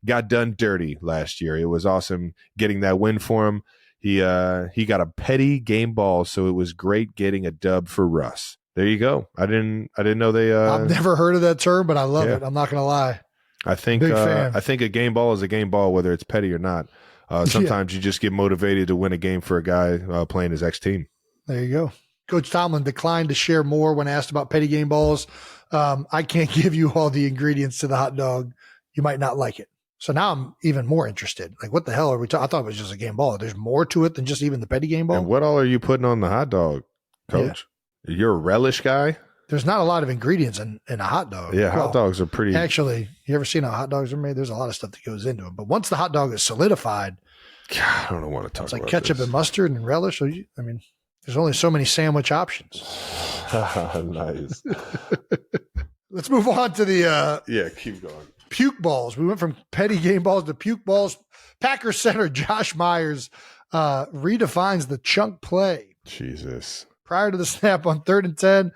got done dirty last year. It was awesome getting that win for him. He got a petty game ball, so it was great getting a dub for Russ." There you go. I didn't know they
I've never heard of that term, but I love it. I'm not going to lie.
I think a game ball is a game ball, whether it's petty or not. Sometimes you just get motivated to win a game for a guy playing his ex-team.
There you go. Coach Tomlin declined to share more when asked about petty game balls. I can't give you all the ingredients to the hot dog. You might not like it. So now I'm even more interested. Like, what the hell are we talking? I thought it was just a game ball. There's more to it than just even the petty game ball.
And what all are you putting on the hot dog, Coach? Yeah. You're a relish guy?
There's not a lot of ingredients in a hot dog.
Yeah, hot dogs are pretty.
Actually, you ever seen how hot dogs are made? There's a lot of stuff that goes into them. But once the hot dog is solidified,
God, I don't want to talk about it.
It's like ketchup and mustard and relish. So there's only so many sandwich options.
Nice.
Let's move on to the
keep going.
Puke balls. We went from petty game balls to puke balls. Packers center Josh Myers redefines the chunk play.
Jesus.
Prior to the snap on 3rd and 10,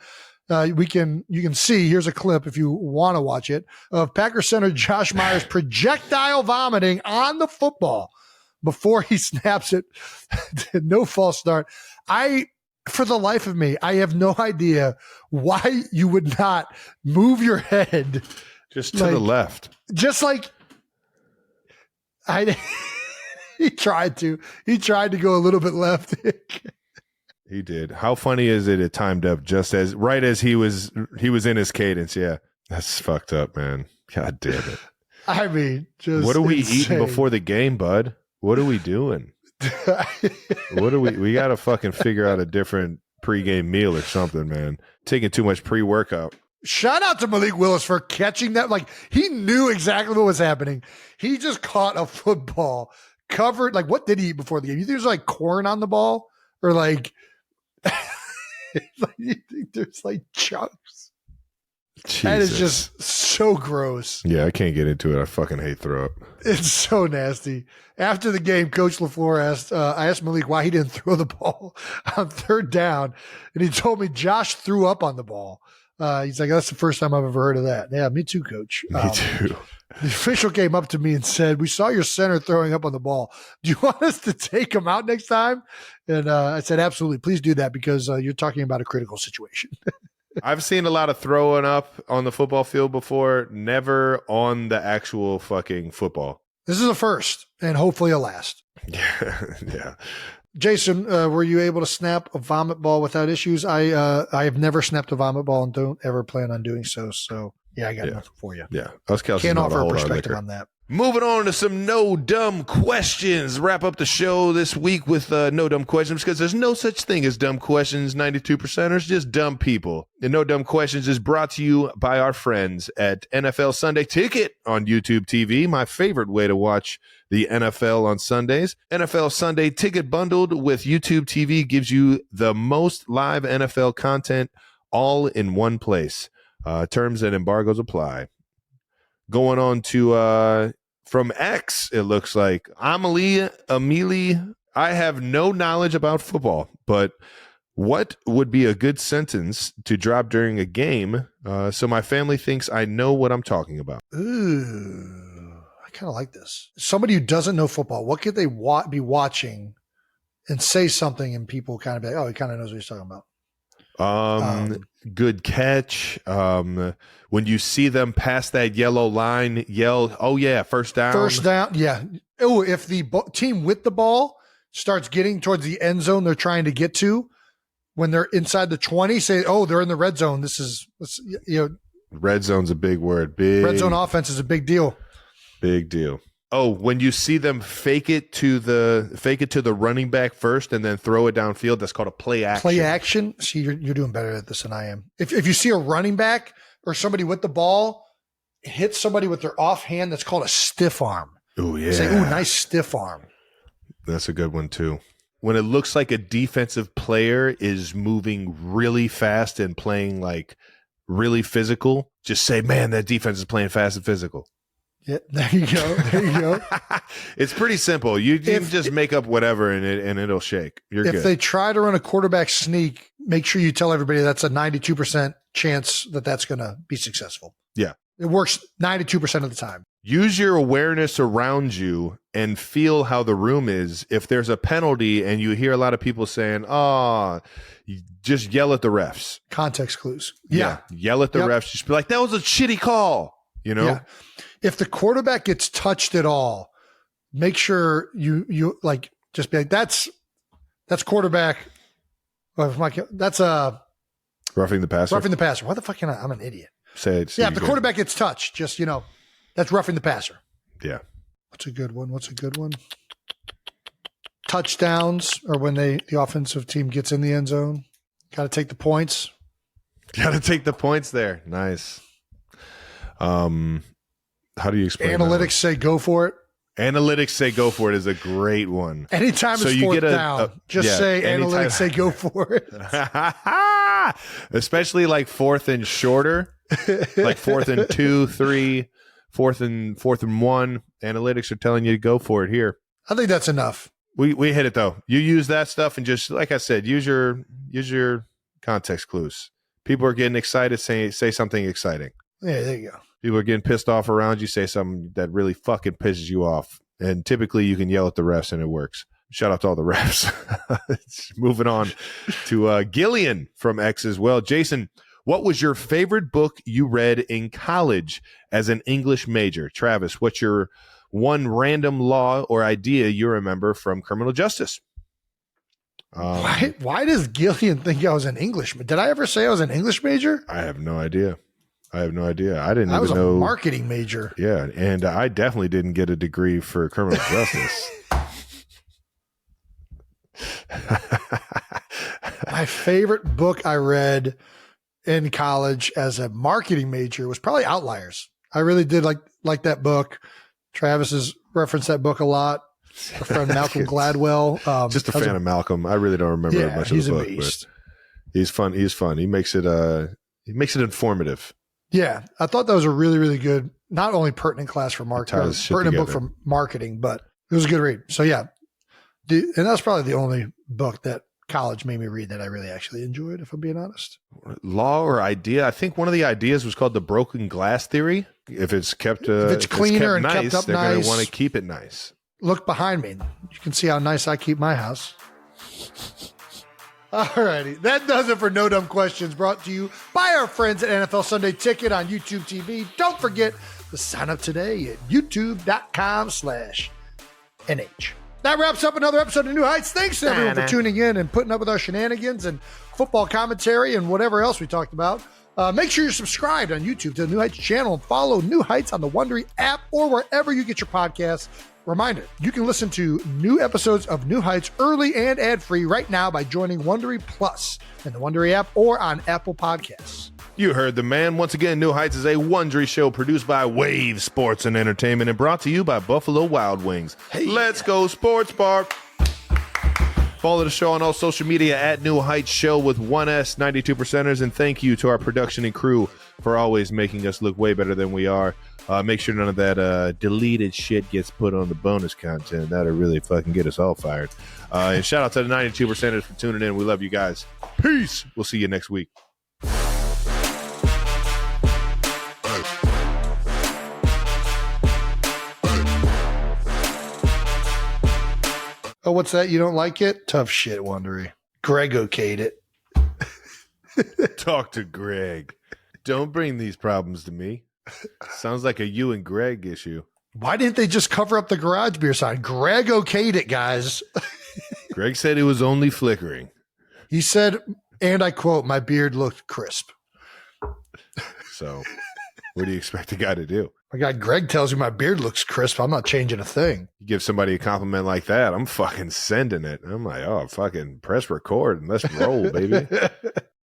you can see, here's a clip if you want to watch it, of Packers center Josh Myers projectile vomiting on the football before he snaps it. No false start. For the life of me, I have no idea why you would not move your head
just to the left.
Just like he tried to go a little bit left.
He did. How funny is it? It timed up just as he was in his cadence. Yeah, that's fucked up, man. God damn it.
I mean, just
what are we eating before the game, bud? What are we doing? We got to fucking figure out a different pregame meal or something, man. Taking too much pre-workout.
Shout out to Malik Willis for catching that. Like, he knew exactly what was happening. He just caught a football covered. Like, what did he eat before the game? You think there's like corn on the ball, or like, you think there's like chunks? Jesus. That is just so gross.
Yeah, I can't get into it. I fucking hate throw up.
It's so nasty. After the game, Coach LaFleur I asked Malik why he didn't throw the ball on 3rd down, and he told me Josh threw up on the ball. He's like, that's the first time I've ever heard of that. Yeah, me too, Coach.
Me too.
The official came up to me and said, "We saw your center throwing up on the ball. Do you want us to take him out next time?" And I said, "Absolutely. Please do that, because you're talking about a critical situation."
I've seen a lot of throwing up on the football field before, never on the actual fucking football.
This is a first and hopefully a last.
Yeah.
Jason, were you able to snap a vomit ball without issues? I have never snapped a vomit ball and don't ever plan on doing so. So yeah, I got nothing for you.
Yeah. Us Kelsey's
can't
not
offer a
hold
perspective
liquor.
on that.
Moving on to some no dumb questions. Wrap up the show this week with no dumb questions because there's no such thing as dumb questions. 92%ers, just dumb people. And no dumb questions is brought to you by our friends at NFL Sunday Ticket on YouTube TV, my favorite way to watch the NFL on Sundays. NFL Sunday Ticket bundled with YouTube TV gives you the most live NFL content all in one place. Terms and embargoes apply. Going on to from X, it looks like Amelie. I have no knowledge about football, but what would be a good sentence to drop during a game so my family thinks I know what I'm talking about?
Ooh, I kind of like this. Somebody who doesn't know football, what could they be watching and say something and people kind of be like, oh, he kind of knows what he's talking about.
Good catch. When you see them pass that yellow line, yell, oh yeah, first down.
First down, yeah. Oh, if the team with the ball starts getting towards the end zone they're trying to get to, when they're inside the 20, say, oh, they're in the red zone.
Red zone's a big word. Red
zone offense is a big deal.
Big deal. Oh, when you see them fake it to the running back first and then throw it downfield, that's called a play action.
Play action. See, you're doing better at this than I am. If you see a running back or somebody with the ball hit somebody with their offhand, that's called a stiff arm.
Oh yeah.
Say, ooh, nice stiff arm.
That's a good one too. When it looks like a defensive player is moving really fast and playing like really physical, just say, man, that defense is playing fast and physical.
Yeah, there you go.
It's pretty simple. You can just make up whatever and it'll shake. You're good.
If they try to run a quarterback sneak, make sure you tell everybody that's a 92% chance that's going to be successful.
Yeah.
It works 92% of the time.
Use your awareness around you and feel how the room is. If there's a penalty and you hear a lot of people saying, just yell at the refs.
Context clues.
Yeah. Yell at the refs. Just be like, that was a shitty call. You know?
Yeah. If the quarterback gets touched at all, make sure you like just be like, that's quarterback. That's
roughing the passer.
Roughing the passer. Why the fuck I'm an idiot.
Say it.
Yeah, if the quarterback gets touched, just that's roughing the passer.
Yeah.
What's a good one? Touchdowns or when the offensive team gets in the end zone. Got to take the points.
Got to take the points there. Nice. How do you explain
analytics say go for it?
Analytics say go for it is a great one.
Anytime it's fourth down, say analytics say go for it.
Especially like fourth and shorter, like 4th and 2, 3, 4th and 1. Analytics are telling you to go for it here.
I think that's enough.
We hit it though. You use that stuff and just like I said, use your context clues. People are getting excited. Say something exciting.
Yeah, there you go.
People are getting pissed off around you. Say something that really fucking pisses you off. And typically you can yell at the refs and it works. Shout out to all the refs. Moving on to Gillian from X as well. Jason, what was your favorite book you read in college as an English major? Travis, what's your one random law or idea you remember from criminal justice?
Why does Gillian think I was an English major? Did I ever say I was an English major?
I have no idea. I didn't
I
even
was
know.
A marketing major.
Yeah, and I definitely didn't get a degree for criminal justice.
My favorite book I read in college as a marketing major was probably Outliers. I really did like that book. Travis has referenced that book a lot. Our friend Malcolm Gladwell.
Just a fan of Malcolm. I really don't remember much of the book, but he's fun. He makes it informative.
Yeah, I thought that was a really, really good, not only pertinent class for marketing, pertinent book for marketing, but it was a good read. So yeah, and that's probably the only book that college made me read that I really actually enjoyed, if I'm being honest.
Law or idea? I think one of the ideas was called the broken glass theory. If it's kept, if it's cleaner and kept up nice, they're going to want to keep it nice.
Look behind me. You can see how nice I keep my house. All righty. That does it for No Dumb Questions, brought to you by our friends at NFL Sunday Ticket on YouTube TV. Don't forget to sign up today at youtube.com/NH. That wraps up another episode of New Heights. Thanks to everyone for tuning in and putting up with our shenanigans and football commentary and whatever else we talked about. Make sure you're subscribed on YouTube to the New Heights channel and follow New Heights on the Wondery app or wherever you get your podcasts. Reminder, you can listen to new episodes of New Heights early and ad-free right now by joining Wondery Plus in the Wondery app or on Apple Podcasts.
You heard the man. Once again, New Heights is a Wondery show produced by Wave Sports and Entertainment and brought to you by Buffalo Wild Wings. Hey. Let's go Sports Bar. Follow the show on all social media at New Heights Show with 1S 92%ers. And thank you to our production and crew for always making us look way better than we are. Make sure none of that deleted shit gets put on the bonus content. That'll really fucking get us all fired. And shout out to the 92%ers for tuning in. We love you guys. Peace. We'll see you next week.
Oh, what's that? You don't like it? Tough shit, Wondery. Greg okayed it.
Talk to Greg. Don't bring these problems to me. Sounds like a you and Greg issue.
Why didn't they just cover up the garage beer sign? Greg okayed it, guys.
Greg said it was only flickering.
He said, and I quote, my beard looked crisp.
So what do you expect a guy to do?
My guy Greg tells me my beard looks crisp. I'm not changing a thing.
You give somebody a compliment like that, I'm fucking sending it. I'm like, oh, fucking press record and let's roll, baby.